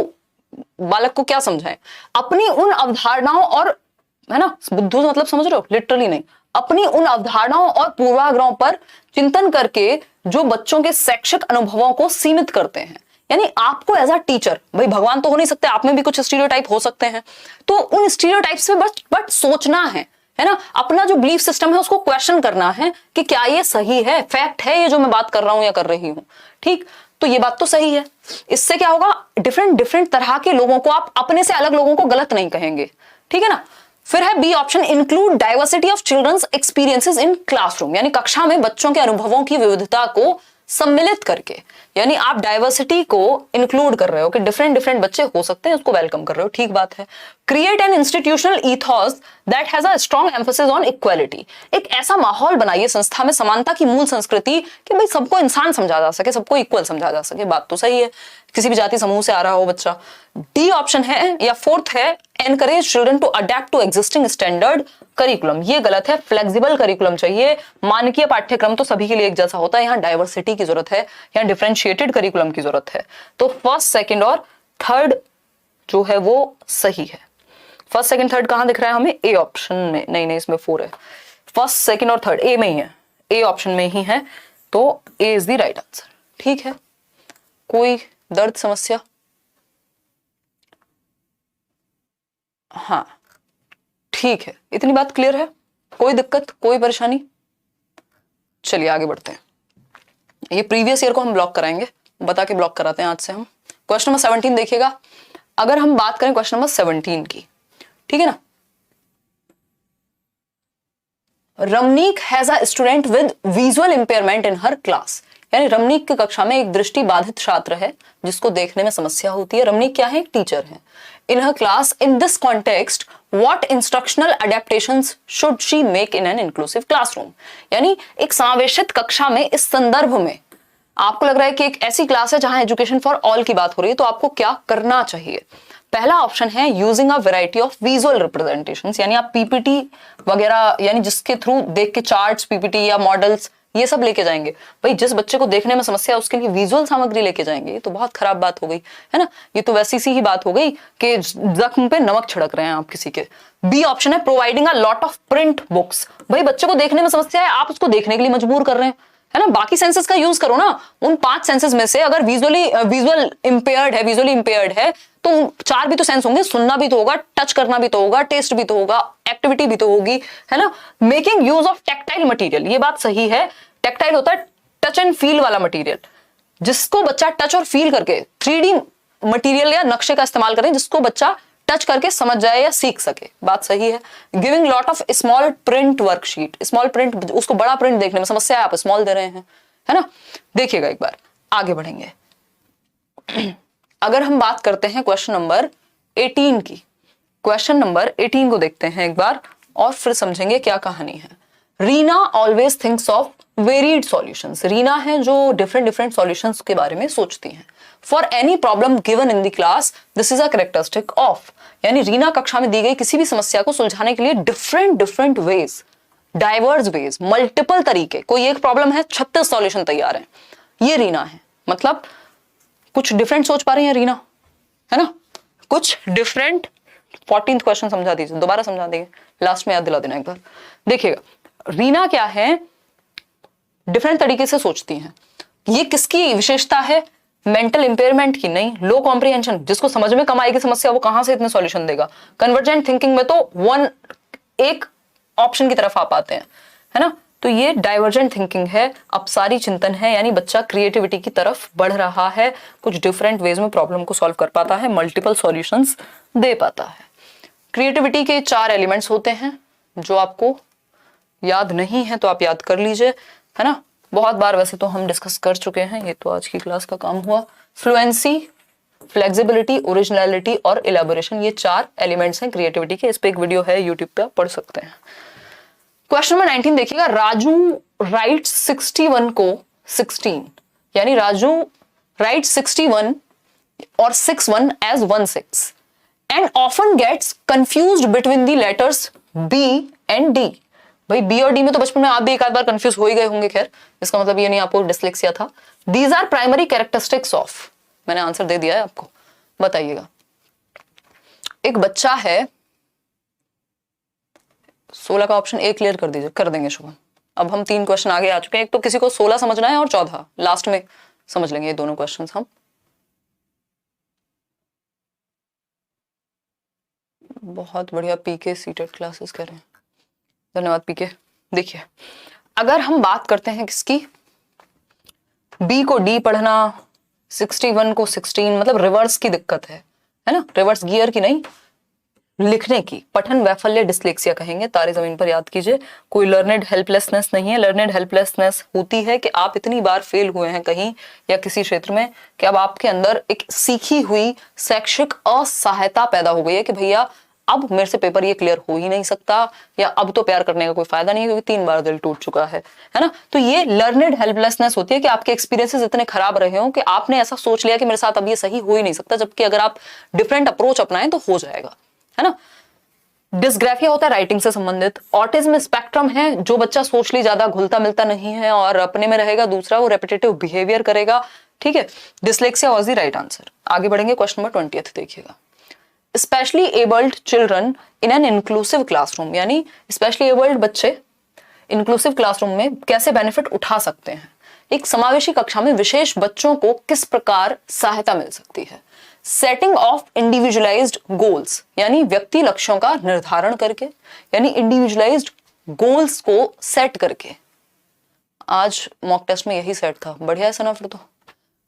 बालक को क्या समझाएं? अपनी उन अवधारणाओं और, है ना, बुद्धू मतलब समझ रहे हो, लिटरली नहीं, अपनी उन अवधारणाओं और पूर्वाग्रहों पर चिंतन करके जो बच्चों के शैक्षिक अनुभवों को सीमित करते हैं। यानी आपको एज अ टीचर, भाई भगवान तो हो नहीं सकते, आप में भी कुछ स्टीरियोटाइप हो सकते हैं, तो उन स्टीरियोटाइप्स पे बट सोचना है ना, अपना जो बिलीफ सिस्टम है उसको क्वेश्चन करना है कि क्या ये सही है, फैक्ट है ये जो मैं बात कर रहा हूं या कर रही हूं। ठीक, तो ये बात तो सही है। इससे क्या होगा, डिफरेंट तरह के लोगों को, आप अपने से अलग लोगों को गलत नहीं कहेंगे। ठीक है ना। फिर है B option, include diversity of children's experiences in classroom. यानी कक्षा में बच्चों के अनुभवों की विविधता को सम्मिलित करके, यानी आप डाइवर्सिटी को इंक्लूड कर रहे हो कि डिफरेंट बच्चे हो सकते हैं, उसको वेलकम कर रहे हो, ठीक बात है। Create an institutional ईथॉस that has a strong emphasis on equality. एक ऐसा माहौल बनाइए संस्था में समानता की मूल संस्कृति कि भाई सबको इंसान समझा जा सके, सबको इक्वल समझा जा सके। बात तो सही है, किसी भी जाति समूह से आ रहा हो बच्चा। डी ऑप्शन है या फोर्थ है, encourage children to adapt to existing standard curriculum. ये गलत है, फ्लेक्सिबल करिकुलम चाहिए। मानकीय पाठ्यक्रम तो सभी के लिए एक जैसा होता है, यहाँ डाइवर्सिटी की जरूरत है, यहाँ डिफरेंशिएटेड करिकुलम की जरूरत है। तो फर्स्ट, सेकंड और थर्ड जो है वो सही है। फर्स्ट, सेकंड, थर्ड कहां दिख रहा है हमें? ए ऑप्शन में। नहीं, इसमें 4 है। फर्स्ट, सेकंड और थर्ड ए में ही है, ए ऑप्शन में ही है, तो ए इज द राइट आंसर। ठीक है, कोई दर्द समस्या? हाँ ठीक है, इतनी बात क्लियर है, कोई दिक्कत, कोई परेशानी? चलिए आगे बढ़ते हैं। ये प्रीवियस ईयर को हम ब्लॉक कराएंगे, बता के ब्लॉक कराते हैं आज से हम। क्वेश्चन नंबर 17 देखिएगा। अगर हम बात करें क्वेश्चन नंबर 17 की, ठीक है ना, Ramnik has a student with visual impairment in her class. यानी रमनीक की कक्षा में एक दृष्टि बाधित छात्र है जिसको देखने में समस्या होती है। रमनीक क्या है? एक टीचर है। In her class, in this context, what instructional adaptations should she make in an inclusive classroom. यानी एक समावेशित कक्षा में, इस संदर्भ में आपको लग रहा है कि एक ऐसी क्लास है जहां एजुकेशन फॉर ऑल की बात हो रही है, तो आपको क्या करना चाहिए? पहला ऑप्शन है using a variety of visual representations, यानी आप पीपीटी वगैरह यानी जिसके थ्रू देख के चार्ट्स, पीपीटी या मॉडल्स ये सब लेके जाएंगे। भाई जिस बच्चे को देखने में समस्या है उसके लिए विजुअल सामग्री लेके जाएंगे, ये तो बहुत खराब बात हो गई है ना। ये तो वैसी सी ही बात हो गई कि जख्म पे नमक छिड़क रहे हैं आप किसी के। बी ऑप्शन है providing a lot of print books. भाई बच्चे को देखने में समस्या है, आप उसको देखने के लिए मजबूर कर रहे हैं, है ना। बाकी सेंसेस का यूज करो ना। उन 5 सेंसेस में से अगर विजुअली इंपेयर्ड है तो 4 भी तो सेंस होंगे, सुनना भी तो होगा, टच करना भी तो होगा, टेस्ट भी तो होगा, एक्टिविटी भी तो होगी, है ना। Making use of tactile material, ये बात सही है। टेक्टाइल होता है टच एंड फील वाला मटेरियल, जिसको बच्चा टच और फील करके 3D मटेरियल या नक्शे का इस्तेमाल करें, जिसको बच्चा टच करके समझ जाए या सीख सके, बात सही है। Giving lot of small print worksheet, small print, उसको बड़ा प्रिंट देखने में समस्या है, आप स्मॉल दे रहे हैं, है ना। देखिएगा एक बार आगे बढ़ेंगे। अगर हम बात करते हैं क्वेश्चन नंबर 18 की, क्वेश्चन नंबर 18 को देखते हैं एक बार और फिर समझेंगे क्या कहानी है। Reena always thinks of varied solutions. Reena है जो डिफरेंट सॉल्यूशंस के बारे में सोचती हैं। For any problem given in the class this is a characteristic of, यानी रीना कक्षा में दी गई किसी भी समस्या को सुलझाने के लिए different ways, diverse ways, multiple तरीके, कोई एक प्रॉब्लम है 36 सॉल्यूशन तैयार है, ये रीना है। मतलब कुछ डिफरेंट सोच पा रही है रीना, है ना, कुछ डिफरेंट। 14th क्वेश्चन समझा दीजिए, दोबारा समझा देंगे, लास्ट में याद दिला देना एक बार। देखिएगा रीना क्या है, डिफरेंट तरीके से सोचती हैं। ये किसकी विशेषता है, मेंटल इंपेयरमेंट की नहीं, लो कॉम्प्रिहेंशन, जिसको समझ में कम आएगी समस्या वो कहां से इतने सॉल्यूशन देगा। कन्वर्जेंट थिंकिंग में तो एक ऑप्शन की तरफ आप आते हैं, है ना। तो ये डाइवर्जेंट थिंकिंग है, अपसारी चिंतन है, यानी बच्चा क्रिएटिविटी की तरफ बढ़ रहा है, कुछ डिफरेंट वेज में प्रॉब्लम को सॉल्व कर पाता है, मल्टीपल सॉल्यूशंस दे पाता है। क्रिएटिविटी के 4 एलिमेंट्स होते हैं, जो आपको याद नहीं है तो आप याद कर लीजिए, है ना। बहुत बार वैसे तो हम डिस्कस कर चुके हैं, ये तो आज की क्लास का काम हुआ। फ्लुएंसी, फ्लेक्सिबिलिटी, ओरिजिनलिटी और इलेबोरेशन, ये 4 एलिमेंट्स हैं क्रिएटिविटी के। इस पे एक वीडियो है यूट्यूब पे, आप पढ़ सकते हैं। क्वेश्चन नंबर 19 देखिएगा। राजू राइट्स 61 को 16, यानी राजू राइट्स 61 और 61 as 16 and often gets confused between the letters B and D. भाई बी और डी में तो बचपन में आप भी एक आध बार कंफ्यूज हो ही गए होंगे, खैर इसका मतलब ये नहीं आपको डिसलेक्सिया था। These are primary characteristics of, मैंने आंसर दे दिया है आपको, बताइएगा। एक बच्चा है, 16 का ऑप्शन ए क्लियर कर दीजिए, कर देंगे शुभम। अब हम 3 क्वेश्चन आगे आ चुके हैं, एक तो किसी को 16 समझना है और 14 लास्ट में समझ लेंगे ये दोनों क्वेश्चन हम। बहुत बढ़िया, पीके सीटेड क्लासेस कर रहे हैं, धन्यवाद पीके। देखिए अगर हम बात करते हैं किसकी, बी को डी पढ़ना, 61 को 16, मतलब रिवर्स की दिक्कत है ना, रिवर्स गियर की नहीं, लिखने की। पठन वैफल्य डिसलेक्सिया कहेंगे, तारे जमीन पर याद कीजिए। कोई लर्नेड हेल्पलेसनेस नहीं है। लर्नेड हेल्पलेसनेस होती है कि आप इतनी बार फेल हुए हैं कहीं या किसी क्षेत्र में कि अब आपके अंदर एक सीखी हुई शैक्षिक असहायता पैदा हो गई है कि भैया अब मेरे से पेपर ये क्लियर हो ही नहीं सकता, या अब तो प्यार करने का कोई फायदा नहीं है क्योंकि 3 बार दिल टूट चुका है ना। तो ये लर्नेड हेल्पलेसनेस होती है कि आपके एक्सपीरियंसेस इतने खराब रहे हो कि आपने ऐसा सोच लिया कि मेरे साथ अब ये सही हो ही नहीं सकता, जबकि अगर आप डिफरेंट अप्रोच अपनाएं तो हो जाएगा, है ना। डिस्ग्राफिया होता है राइटिंग से संबंधित। ऑटिज्म स्पेक्ट्रम है, जो बच्चा सोशली ज्यादा घुलता मिलता नहीं है और अपने में रहेगा, दूसरा वो रेपिटेटिव बिहेवियर करेगा, ठीक है। Dyslexia was the right answer. आगे बढ़ेंगे, क्वेश्चन नंबर 20 देखिएगा। Specially abled children in an inclusive classroom, यानी स्पेशली एबल्ड बच्चे इंक्लूसिव क्लासरूम में कैसे बेनिफिट उठा सकते हैं। एक समावेशी कक्षा में विशेष बच्चों को किस प्रकार सहायता मिल सकती है। सेटिंग ऑफ इंडिविजुअलाइज्ड गोल्स, यानी व्यक्ति लक्ष्यों का निर्धारण करके, यानी इंडिविजुअलाइज्ड गोल्स को सेट करके। आज मॉक टेस्ट में यही सेट था, बढ़िया है सना, फिर तो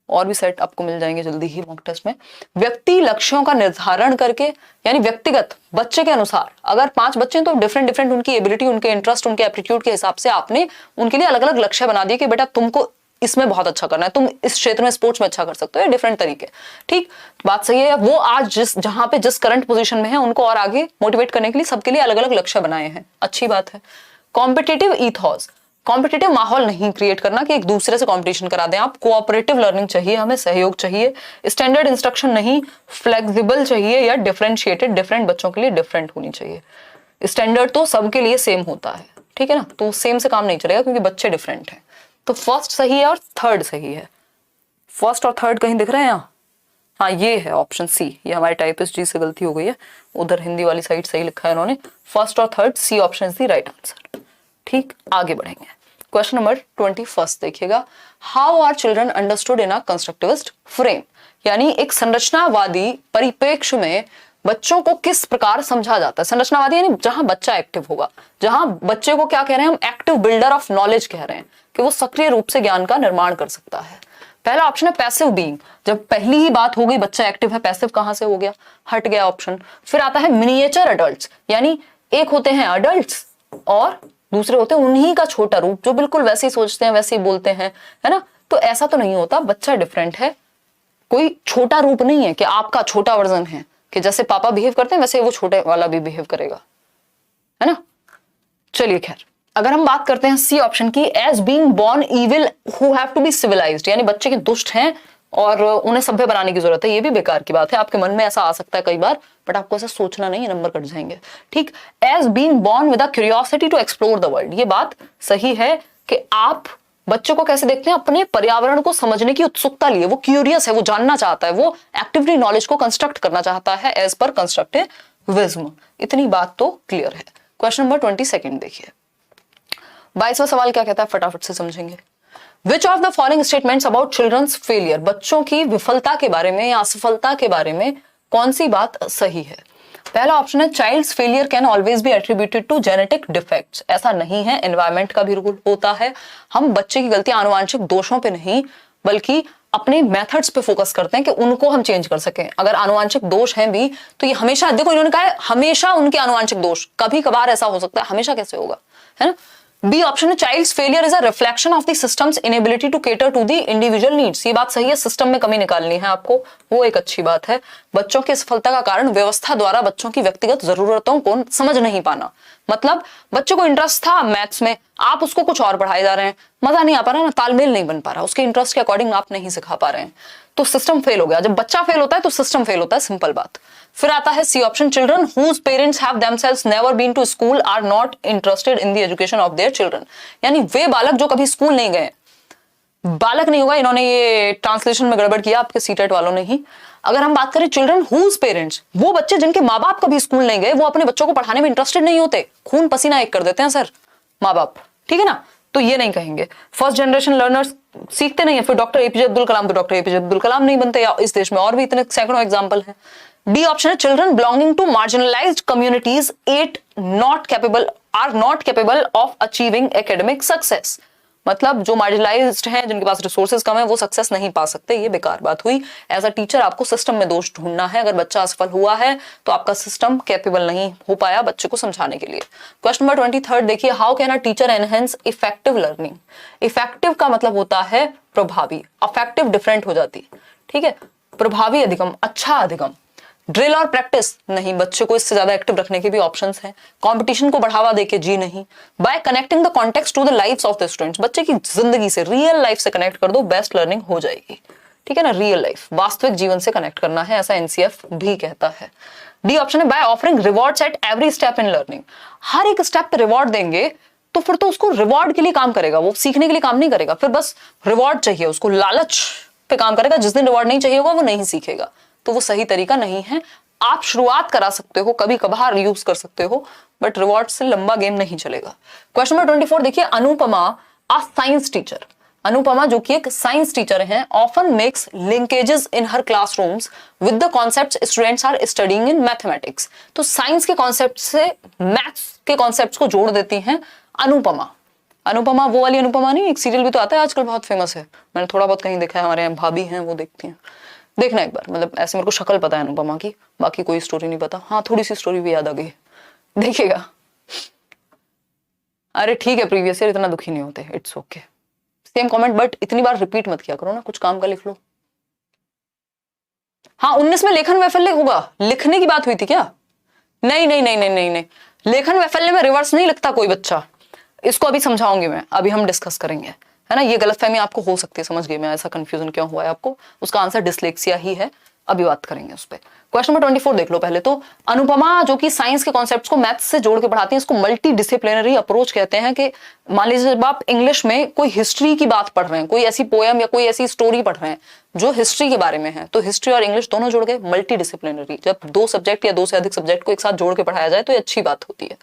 और भी सेट आपको मिल जाएंगे जल्दी ही मॉक टेस्ट में। व्यक्ति लक्ष्यों का निर्धारण करके, यानी व्यक्तिगत बच्चे के अनुसार, अगर 5 बच्चे हैं तो डिफरेंट उनकी एबिलिटी, उनके इंटरेस्ट, उनके एप्टीट्यूड के हिसाब से आपने उनके लिए अलग अलग लक्ष्य बना दिए कि बेटा तुमको इसमें बहुत अच्छा करना है, तुम इस क्षेत्र में स्पोर्ट्स में अच्छा कर सकते हो, डिफरेंट तरीके, ठीक, बात सही है। वो आज जहां पे जिस करंट पोजीशन में है उनको और आगे मोटिवेट करने के लिए सबके लिए अलग अलग लक्ष्य बनाए हैं, अच्छी बात है। कॉम्पिटिटिव ईथॉस, कॉम्पिटिटिव माहौल नहीं क्रिएट करना कि एक दूसरे से कॉम्पिटिशन करा दें आप। कोऑपरेटिव लर्निंग चाहिए, हमें सहयोग चाहिए। स्टैंडर्ड इंस्ट्रक्शन नहीं, फ्लेक्सिबल चाहिए या डिफरेंशिएटेड, डिफरेंट बच्चों के लिए डिफरेंट होनी चाहिए। स्टैंडर्ड तो सबके लिए सेम होता है, ठीक है ना, तो सेम से काम नहीं चलेगा क्योंकि बच्चे डिफरेंट हैं। तो फर्स्ट सही है और थर्ड सही है। फर्स्ट और थर्ड कहीं दिख रहे हैं यहाँ? हाँ, ये है ऑप्शन सी। ये हमारे टाइपिस्ट जी से गलती हो गई है, उधर हिंदी वाली साइड सही लिखा है इन्होंने। फर्स्ट और third, C option is the right answer. ठीक, आगे बढ़ेंगे। क्वेश्चन नंबर 21 देखिएगा। How are children understood in a constructivist frame, यानी एक संरचनावादी परिप्रेक्ष्य में बच्चों को किस प्रकार समझा जाता है। संरचनावादी यानी जहां बच्चा एक्टिव होगा, जहां बच्चे को क्या कह रहे हैं हम, एक्टिव बिल्डर ऑफ नॉलेज कह रहे हैं कि वो सक्रिय रूप से ज्ञान का निर्माण कर सकता है। पहला ऑप्शन है पैसिव बीइंग, जब पहली ही बात हो गई बच्चा एक्टिव है, पैसिव कहां से हो गया, हट गया ऑप्शन। फिर आता है मिनिएचर अडल्ट्स, यानी एक होते हैं अडल्ट्स और दूसरे होते हैं उन्हीं का छोटा रूप, जो बिल्कुल वैसे ही सोचते हैं वैसे ही बोलते हैं, है ना। तो ऐसा तो नहीं होता, बच्चा डिफरेंट है, कोई छोटा रूप नहीं है कि आपका छोटा वर्जन है कि जैसे पापा बिहेव करते हैं वैसे वो छोटे वाला भी बिहेव करेगा, है ना। चलिए खैर, अगर हम बात करते हैं सी ऑप्शन की, as being born evil who have to be civilised, यानी बच्चे के दुष्ट हैं और उन्हें सभ्य बनाने की जरूरत है। ये भी बेकार की बात है, आपके मन में ऐसा आ सकता है कई बार, बट आपको ऐसा सोचना नहीं है, नंबर कट जाएंगे। ठीक, as being born with a curiosity to explore the world, ये बात सही है कि आप बच्चों को कैसे देखते हैं, अपने पर्यावरण को समझने की उत्सुकता लिए, वो क्यूरियस है, वो जानना चाहता है, वो एक्टिवली नॉलेज को कंस्ट्रक्ट करना चाहता है एज पर कंस्ट्रक्टिविज्म। इतनी बात तो क्लियर है। क्वेश्चन नंबर 22 देखिए। 22वां सवाल क्या कहता है, फटाफट से समझेंगे। Which of the following statements about children's failure, बच्चों की विफलता के बारे में या असफलता के बारे में कौन सी बात सही है। पहला ऑप्शन है child's failure can always be attributed to genetic defects, ऐसा नहीं है, एनवायरमेंट का भी रूल होता है। हम बच्चे की गलतियां आनुवांशिक दोषों पे नहीं बल्कि अपने मेथड्स पे फोकस करते हैं कि उनको हम चेंज कर सकें। अगर आनुवांशिक दोष हैं भी तो ये हमेशा, देखो इन्होंने कहा है हमेशा उनके आनुवांशिक दोष, कभी कभार ऐसा हो सकता है, हमेशा कैसे होगा, है ना। बी ऑप्शन है child's failure is a reflection of the system's inability to cater to the individual needs, ये बात सही है, सिस्टम में कमी निकालनी है आपको, वो एक अच्छी बात है। बच्चों की सफलता का कारण व्यवस्था द्वारा बच्चों की व्यक्तिगत जरूरतों को समझ नहीं पाना, मतलब बच्चों को इंटरेस्ट था मैथ्स में, आप उसको कुछ और पढ़ाए जा रहे हैं, मजा नहीं आ पा रहा ना, तालमेल नहीं बन पा रहा, उसके इंटरेस्ट के अकॉर्डिंग आप नहीं सिखा पा रहे हैं, तो सिस्टम फेल हो गया। जब बच्चा फेल होता है तो सिस्टम फेल होता है, सिंपल बात। फिर आता है C option, children whose parents have themselves never been to school are not interested in the education of their children, यानी वे बालक जो कभी स्कूल नहीं गए, बालक नहीं होगा, इन्होंने ये ट्रांसलेशन में गड़बड़ किया आपके सीटेट वालों ने ही। अगर हम बात करें चिल्ड्रन हुज पेरेंट्स, वो बच्चे जिनके माँ बाप कभी स्कूल नहीं गए, वो अपने बच्चों को पढ़ाने में इंटरेस्टेड नहीं होते, खून पसीना एक कर देते हैं सर माँ बाप, ठीक है ना, तो ये नहीं कहेंगे। फर्स्ट जनरेशन लर्नर्स सीखते नहीं है, फिर डॉक्टर एपीजे अब्दुल कलाम, तो डॉक्टर एपीजे अब्दुल कलाम नहीं बनते, या इस देश में और भी इतने सैकड़ों एग्जाम्पल हैं। डी ऑप्शन है children belonging to marginalised communities are not capable of achieving academic success, मतलब जो मार्जिनलाइज्ड हैं, जिनके पास रिसोर्सेज कम है, वो सक्सेस नहीं पा सकते, ये बेकार बात हुई। एज अ टीचर आपको सिस्टम में दोष ढूंढना है, अगर बच्चा असफल हुआ है तो आपका सिस्टम कैपेबल नहीं हो पाया बच्चे को समझाने के लिए। क्वेश्चन नंबर 23 देखिए, how can a teacher enhance effective learning. Effective का मतलब होता है प्रभावी, अफेक्टिव डिफरेंट हो जाती, ठीक है, प्रभावी अधिगम, अच्छा अधिगम। ड्रिल और प्रैक्टिस नहीं, बच्चे को इससे ज्यादा एक्टिव रखने के भी ऑप्शंस हैं। कंपटीशन को बढ़ावा देके जी नहीं। By connecting the context to the lives of the students, बच्चे की जिंदगी से, रियल लाइफ से कनेक्ट कर दो, बेस्ट लर्निंग हो जाएगी, ठीक है ना। रियल लाइफ, वास्तविक जीवन से कनेक्ट करना है, ऐसा एनसीएफ भी कहता है। डी ऑप्शन है by offering rewards at every step in learning, हर एक स्टेप पे रिवॉर्ड देंगे तो फिर तो उसको रिवॉर्ड के लिए काम करेगा, वो सीखने के लिए काम नहीं करेगा, फिर बस रिवॉर्ड चाहिए उसको, लालच पे काम करेगा। जिस दिन रिवॉर्ड नहीं चाहिए होगा वो नहीं सीखेगा, तो वो सही तरीका नहीं है। आप शुरुआत करा सकते हो, कभी कभार यूज कर सकते हो, बट रिवॉर्ड से लंबा गेम नहीं चलेगा। क्वेश्चन नंबर 24 देखिए, Anupama a science teacher, Anupama जो कि एक साइंस टीचर हैं, often makes linkages in her classrooms with the concepts students are studying in mathematics, तो साइंस के कॉन्सेप्ट से मैथ्स के कॉन्सेप्ट्स को जोड़ देती हैं अनुपमा। अनुपमा वो वाली अनुपमा नहीं, एक सीरियल भी तो आता है आजकल, बहुत फेमस है, मैंने थोड़ा बहुत कहीं देखा है, हमारे यहाँ भाभी हैं वो देखती हैं, देखना एक बार, मतलब ऐसे मेरे को शक्ल पता है अनुपमा की, बाकी कोई स्टोरी नहीं पता। हाँ, थोड़ी सी स्टोरी भी याद आ गई, देखिएगा। अरे ठीक है, प्रीवियस ईयर इतना दुखी नहीं होते, it's okay, same comment, but इतनी बार रिपीट मत किया करो ना, कुछ काम का लिख लो। हाँ, 19 में लेखन वैफल्य होगा, लिखने की बात हुई थी क्या? नहीं नहीं नहीं नहीं नहीं नहीं, लेखन वैफल्य में रिवर्स नहीं लिखता कोई बच्चा, इसको अभी समझाऊंगी मैं, अभी हम डिस्कस करेंगे, है ना। ये गलतफहमी आपको हो सकती है, समझ गए मैं, ऐसा कंफ्यूजन क्यों हुआ है आपको, उसका आंसर डिसलेक्सिया ही है, अभी बात करेंगे उस पर। क्वेश्चन नंबर 24 देख लो पहले तो। अनुपमा जो कि साइंस के कॉन्सेप्ट्स को मैथ्स से जोड़ के पढ़ाती हैं, इसको मल्टी डिसिप्लिनरी अप्रोच कहते हैं। कि मान लीजिए जब आप इंग्लिश में कोई हिस्ट्री की बात पढ़ रहे हैं, कोई ऐसी पोएम या कोई ऐसी स्टोरी पढ़ रहे हैं जो हिस्ट्री के बारे में है, तो हिस्ट्री और इंग्लिश दोनों जोड़ गए, मल्टी डिसिप्लिनरी। जब दो सब्जेक्ट या दो से अधिक सब्जेक्ट को एक साथ जोड़ के पढ़ाया जाए तो ये अच्छी बात होती है।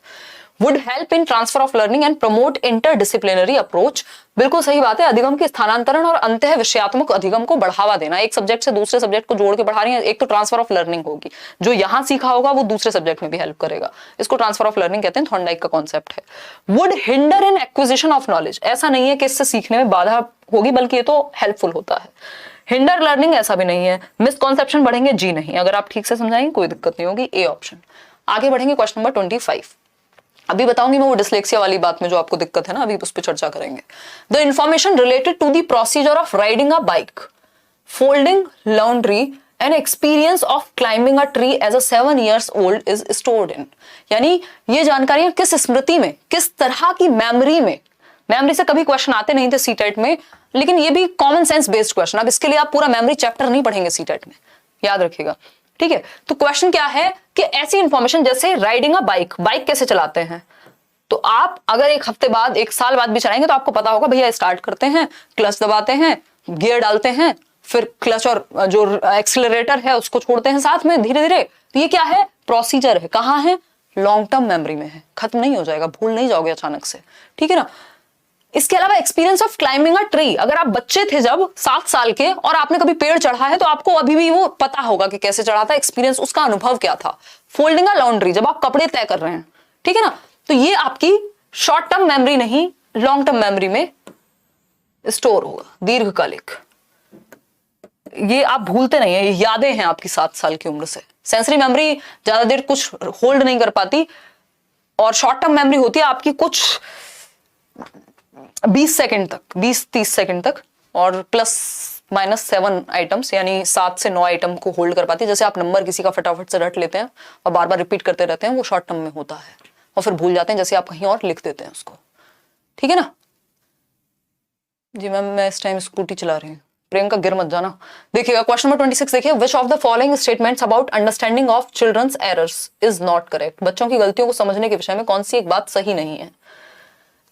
Would help in transfer of learning and promote interdisciplinary approach, बिल्कुल सही बात है। अधिगम के स्थानांतरण और अंतः विषयात्मक अधिगम को बढ़ावा देना, एक सब्जेक्ट से दूसरे सब्जेक्ट को जोड़ के पढ़ा रही है, एक तो ट्रांसफर ऑफ लर्निंग होगी, जो यहां सीखा होगा वो दूसरे सब्जेक्ट में भी हेल्प करेगा, इसको ट्रांसफर ऑफ लर्निंग कहते हैं, थॉर्नडाइक का कॉन्सेप्ट है। Would hinder in acquisition of knowledge, ऐसा नहीं है कि इससे सीखने में बाधा होगी, बल्कि ये तो हेल्पफुल होता है। हिंडर लर्निंग ऐसा भी नहीं है। मिसकॉन्सेप्शन बढ़ेंगे, जी नहीं, अगर आप ठीक से समझाएंगे कोई दिक्कत नहीं होगी, ए ऑप्शन। आगे बढ़ेंगे क्वेश्चन नंबर 25। अभी बताऊंगी मैं वो डिसलेक्सिया वाली बात में जो आपको दिक्कत है ना, अभी उस पर चर्चा करेंगे। The information related to the procedure of riding a bike, folding laundry and experience of climbing a tree as a 7 years old is stored in, यानी ये जानकारियां किस स्मृति में, किस तरह की मेमोरी में, मेमोरी से कभी क्वेश्चन आते नहीं थे सीटेट में, लेकिन ये भी कॉमन सेंस बेस्ड क्वेश्चन। अब इसके लिए आप पूरा मेमोरी चैप्टर नहीं पढ़ेंगे सीटेट में, याद रखिएगा, ठीक है। तो क्वेश्चन क्या है कि ऐसी इंफॉर्मेशन जैसे राइडिंग अ बाइक, बाइक कैसे चलाते हैं, तो आप अगर एक हफ्ते बाद, एक साल बाद भी चलाएंगे तो आपको पता होगा भैया स्टार्ट करते हैं, क्लच दबाते हैं, गियर डालते हैं, फिर क्लच और जो एक्सीलरेटर है उसको छोड़ते हैं साथ में धीरे धीरे। तो ये क्या है, प्रोसीजर है, कहाँ है, लॉन्ग टर्म मेमोरी में है, खत्म नहीं हो जाएगा, भूल नहीं जाओगे अचानक से, ठीक है ना। इसके अलावा experience of climbing a tree, अगर आप बच्चे थे जब 7 साल के और आपने कभी पेड़ चढ़ा है तो आपको अभी भी वो पता होगा कि कैसे चढ़ा था, एक्सपीरियंस, उसका अनुभव क्या था। फोल्डिंग अ लॉन्ड्री, जब आप कपड़े तय कर रहे हैं, ठीक है ना, तो ये आपकी शॉर्ट टर्म मेमोरी नहीं, लॉन्ग टर्म मेमोरी में स्टोर होगा, दीर्घकालिक। ये आप भूलते नहीं है, ये यादें हैं आपकी 7 साल की उम्र से। सेंसरी मेमोरी ज्यादा देर कुछ होल्ड नहीं कर पाती, और शॉर्ट टर्म मेमोरी होती है आपकी कुछ 20 सेकंड तक, 20-30 सेकंड तक, और +-7 आइटम्स, यानी 7 से 9 आइटम को होल्ड कर पाती है। जैसे आप नंबर किसी का फटाफट से रट लेते हैं और बार बार रिपीट करते रहते हैं, वो शॉर्ट टर्म में होता है, और फिर भूल जाते हैं जैसे आप कहीं और लिख देते हैं उसको, ठीक है ना। जी मैम मैं इस टाइम स्कूटी चला रही हूँ, प्रियंका गिर मत जाना। देखिएगा क्वेश्चन नंबर 26 देखिए, which of the following statements about understanding of children's errors is not correct, बच्चों की गलतियों को समझने के विषय में कौन सी एक बात सही नहीं है।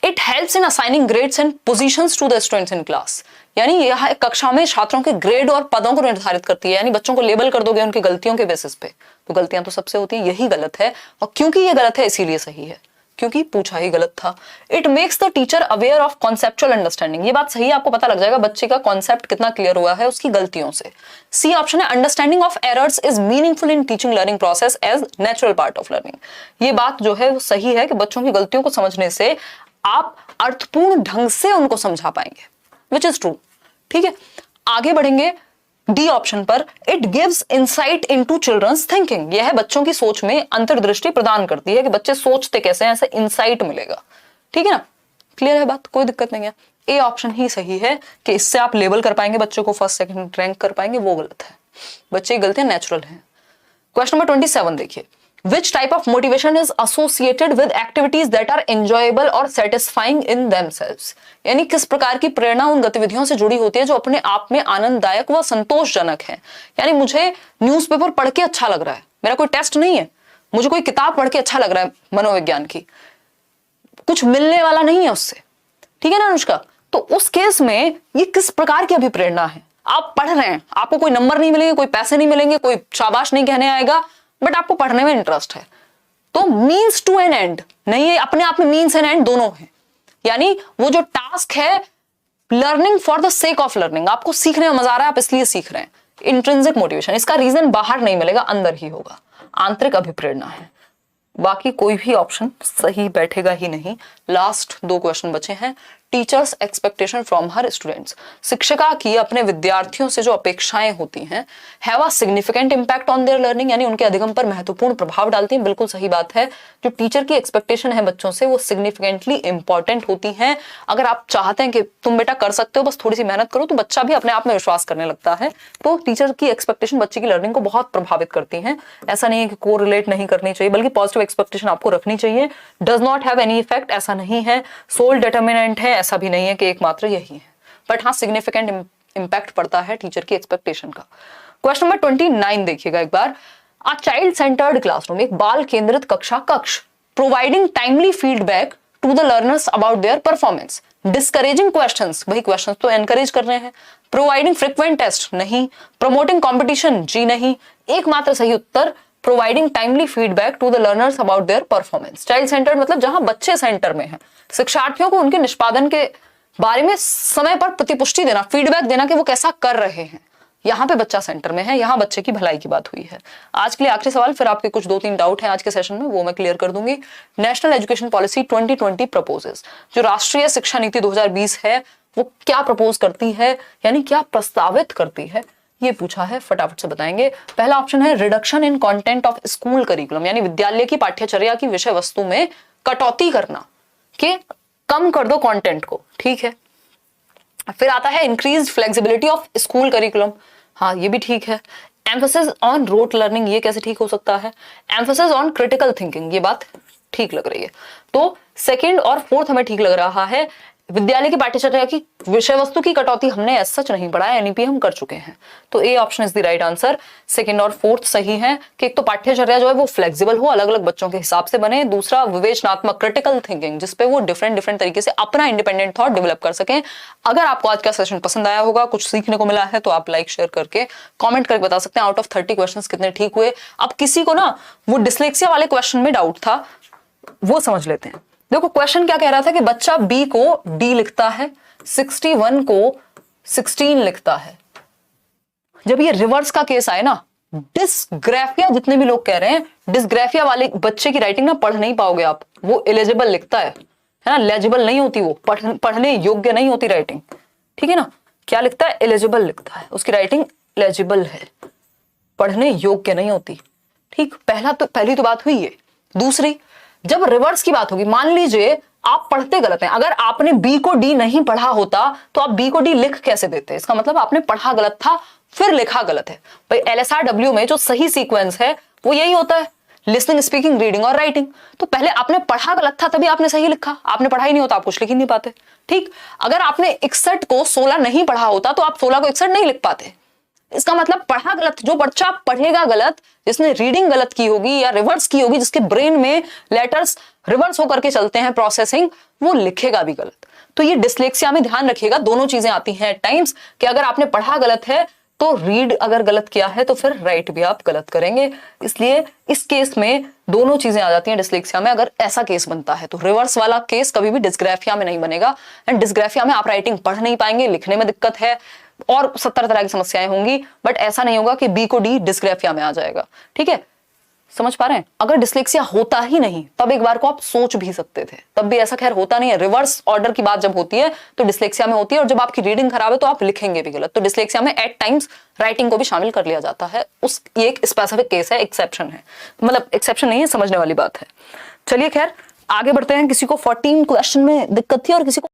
It helps in assigning grades and positions to the students in class, यानी यह कक्षा में छात्रों के ग्रेड और पदों को निर्धारित करती है, यानी बच्चों को लेबल कर दोगे उनकी गलतियों के बेसिस पे, तो गलतियां तो सबसे होती है, यही गलत है, और क्योंकि ये गलत है इसीलिए सही है, क्योंकि पूछा ही गलत था। It makes the teacher aware of conceptual understanding, ये बात सही है, आपको पता लग जाएगा बच्चे का कॉन्सेप्ट कितना क्लियर हुआ है उसकी गलतियों से। सी ऑप्शन है, understanding of errors is meaningful in teaching learning process as natural part of learning, ये बात जो है वो सही है कि बच्चों की गलतियों को समझने से आप अर्थपूर्ण ढंग से उनको समझा पाएंगे, विच इज ट्रू, ठीक है। आगे बढ़ेंगे डी ऑप्शन पर, it gives insight into children's thinking, यह है बच्चों की सोच में अंतर्दृष्टि प्रदान करती है कि बच्चे सोचते कैसे हैं, ऐसा इंसाइट मिलेगा, ठीक है ना। क्लियर है बात, कोई दिक्कत नहीं है। ए ऑप्शन ही सही है कि इससे आप लेबल कर पाएंगे बच्चों को, फर्स्ट सेकंड रैंक कर पाएंगे, वो गलत है, बच्चे की गलतियां नेचुरल हैं। क्वेश्चन नंबर 27 देखिए, Which type of motivation is associated with activities that are enjoyable or satisfying in themselves? यानी किस प्रकार की प्रेरणा उन गतिविधियों से जुड़ी होती है जो अपने आप में आनंददायक व संतोषजनक है। यानी मुझे न्यूज़पेपर पढ़ के अच्छा लग रहा है, मेरा कोई टेस्ट नहीं है, मुझे कोई किताब पढ़ के अच्छा लग रहा है मनोविज्ञान की, कुछ मिलने वाला नहीं है उससे, ठीक है ना अनुष्का। तो उस केस में ये किस प्रकार की अभिप्रेरणा है, आप पढ़ रहे हैं, आपको कोई नंबर नहीं मिलेंगे, कोई पैसे नहीं मिलेंगे, कोई शाबाश नहीं कहने आएगा, बट आपको पढ़ने में इंटरेस्ट है, तो मीन्स टू एन एंड नहीं है, अपने आप में मीन्स एंड एंड दोनों है। यानी वो जो टास्क है learning for the sake of learning, आपको सीखने में मजा आ रहा है, आप इसलिए सीख रहे हैं, इंट्रिंसिक मोटिवेशन, इसका रीजन बाहर नहीं मिलेगा, अंदर ही होगा, आंतरिक अभिप्रेरणा है। बाकी कोई भी ऑप्शन सही बैठेगा ही नहीं। लास्ट 2 क्वेश्चन बचे हैं। Teachers expectation from her students, शिक्षिका की अपने विद्यार्थियों से जो अपेक्षाएं होती हैं, have a significant impact on their learning, यानी उनके अधिगम पर महत्वपूर्ण प्रभाव डालती हैं। बिल्कुल सही बात है, जो टीचर की एक्सपेक्टेशन है बच्चों से वो सिग्निफिकेंटली इंपॉर्टेंट होती हैं। अगर आप चाहते हैं कि तुम बेटा कर सकते हो, बस थोड़ी सी मेहनत करो, तो बच्चा भी अपने आप में विश्वास करने लगता है। तो टीचर की एक्सपेक्टेशन बच्चे की लर्निंग को बहुत प्रभावित करती हैं। ऐसा नहीं है कि कोरिलेट नहीं करनी चाहिए, बल्कि पॉजिटिव एक्सपेक्टेशन आपको रखनी चाहिए। Does not have any effect, ऐसा नहीं है। सोल डिटर्मिनेंट है, ऐसा भी नहीं है कि एकमात्र यही है, बट हाँ सिग्निफिकेंट इंपैक्ट पड़ता है टीचर की एक्सपेक्टेशन का। क्वेश्चन नंबर 29 देखिएगा एक बार। अ चाइल्ड सेंटर्ड क्लासरूम, एक बाल केंद्रित कक्ष, providing timely feedback to the learners about their performance, discouraging questions, वही क्वेश्चंस तो एनकरेज कर रहे हैं, प्रोवाइडिंग फ्रीक्वेंट टेस्ट नहीं, प्रमोटिंग कंपटीशन जी नहीं, एकमात्र सही उत्तर providing timely feedback to the learners about their performance. Child centred मतलब जहां बच्चे सेंटर में हैं, शिक्षार्थियों को उनके निष्पादन के बारे में समय पर प्रतिपुष्टि देना, फीडबैक देना कि वो कैसा कर रहे हैं। यहाँ पे बच्चा सेंटर में है, यहाँ बच्चे की भलाई की बात हुई है। आज के लिए आखिरी सवाल, फिर आपके कुछ 2-3 डाउट हैं आज के सेशन में, वो मैं क्लियर कर दूंगी। नेशनल एजुकेशन पॉलिसी 2020 प्रपोजेस, जो राष्ट्रीय शिक्षा नीति 2020 है वो क्या प्रपोज करती है, यानी क्या प्रस्तावित करती है, ये पूछा है, फटाफट से बताएंगे। पहला ऑप्शन है reduction in content of school curriculum, यानी विद्यालय की पाठ्यचर्या की विषय वस्तु में कटौती करना, कि कम कर दो कंटेंट को, ठीक है। फिर आता है increased flexibility of school curriculum, हाँ ये भी ठीक है। एम्फेसिस ऑन रोट लर्निंग, ये कैसे ठीक हो सकता है। एम्फेसिस ऑन क्रिटिकल थिंकिंग, ये बात ठीक लग रही है। तो सेकंड और फोर्थ हमें ठीक लग रहा है। विद्यालय की पाठ्यचर्या की विषय वस्तु की कटौती हमने एज सच नहीं पढ़ा है, एनईपी हम कर चुके हैं, तो A option is the right answer. Second और फोर्थ सही है कि एक तो पाठ्यचर्या जो है वो फ्लेक्सिबल हो, अलग अलग बच्चों के हिसाब से बने, दूसरा विवेचनात्मक क्रिटिकल थिंकिंग, जिसपे वो डिफरेंट तरीके से अपना इंडिपेंडेंट थॉट डेवलप कर सकें। अगर आपको आज का सेशन पसंद आया होगा, कुछ सीखने को मिला है, तो आप लाइक शेयर करके कॉमेंट करके बता सकते हैं आउट ऑफ 30 क्वेश्चन कितने ठीक हुए। अब किसी को ना वो डिस्लेक्सिया वाले क्वेश्चन में डाउट था, वो समझ लेते हैं। देखो क्वेश्चन क्या कह रहा था कि बच्चा बी को डी लिखता है, 61 को 16 लिखता है। जब ये रिवर्स का केस आए ना, डिस्ग्राफिया, जितने भी लोग कह रहे हैं डिस्ग्राफिया वाले बच्चे की राइटिंग ना पढ़ नहीं पाओगे आप, वो एलिजिबल लिखता है ना, लेजिबल नहीं होती, वो पढ़ने योग्य नहीं होती राइटिंग, ठीक है ना। क्या लिखता है, एलिजिबल लिखता है, उसकी राइटिंग लेजिबल है, पढ़ने योग्य नहीं होती, ठीक। पहली तो बात हुई है। दूसरी, जब रिवर्स की बात होगी, मान लीजिए आप पढ़ते गलत हैं, अगर आपने बी को डी नहीं पढ़ा होता तो आप बी को डी लिख कैसे देते, इसका मतलब आपने पढ़ा गलत था फिर लिखा गलत है। भाई एलएसआरडब्ल्यू में जो सही सीक्वेंस है वो यही होता है, लिसनिंग, स्पीकिंग, रीडिंग और राइटिंग। तो पहले आपने पढ़ा गलत था तभी आपने सही लिखा, आपने पढ़ा ही नहीं होता आप कुछ लिख ही नहीं पाते, ठीक। अगर आपने 61 को 16 नहीं पढ़ा होता तो आप 16 को 61 नहीं लिख पाते। इसका मतलब पढ़ा गलत, जो बच्चा पढ़ेगा गलत, जिसने रीडिंग गलत की होगी या रिवर्स की होगी, जिसके ब्रेन में लेटर्स रिवर्स होकर के चलते हैं प्रोसेसिंग, वो लिखेगा भी गलत। तो ये डिस्लेक्सिया में ध्यान रखिएगा, दोनों चीजें आती हैं एट टाइम्स, कि अगर आपने पढ़ा गलत है तो रीड अगर गलत किया है तो फिर राइट भी आप गलत करेंगे। इसलिए इस केस में दोनों चीजें आ जाती हैं डिस्लेक्सिया में, अगर ऐसा केस बनता है तो। रिवर्स वाला केस कभी भी डिस्ग्राफिया में नहीं बनेगा, एंड डिस्ग्राफिया में आप राइटिंग पढ़ नहीं पाएंगे, लिखने में दिक्कत है और 70 तरह की समस्याएं होंगी, बट ऐसा नहीं होगा कि बी को डी डिस्ग्राफिया में आ जाएगा, ठीक है। समझ पा रहे हैं। अगर डिस्लेक्सिया होता ही नहीं तब एक बार को आप सोच भी सकते थे, तब भी ऐसा खैर होता नहीं है। रिवर्स ऑर्डर की बात जब होती है तो डिस्लेक्सिया में होती है, और जब आपकी रीडिंग खराब है तो आप लिखेंगे भी गलत। तो डिस्लेक्सिया में एट टाइम्स राइटिंग को भी शामिल कर लिया जाता है। ये एक स्पेसिफिक केस है, एक्सेप्शन है, मतलब एक्सेप्शन नहीं है, समझने वाली बात है। चलिए खैर आगे बढ़ते हैं। किसी को 14 क्वेश्चन में दिक्कत थी और किसी को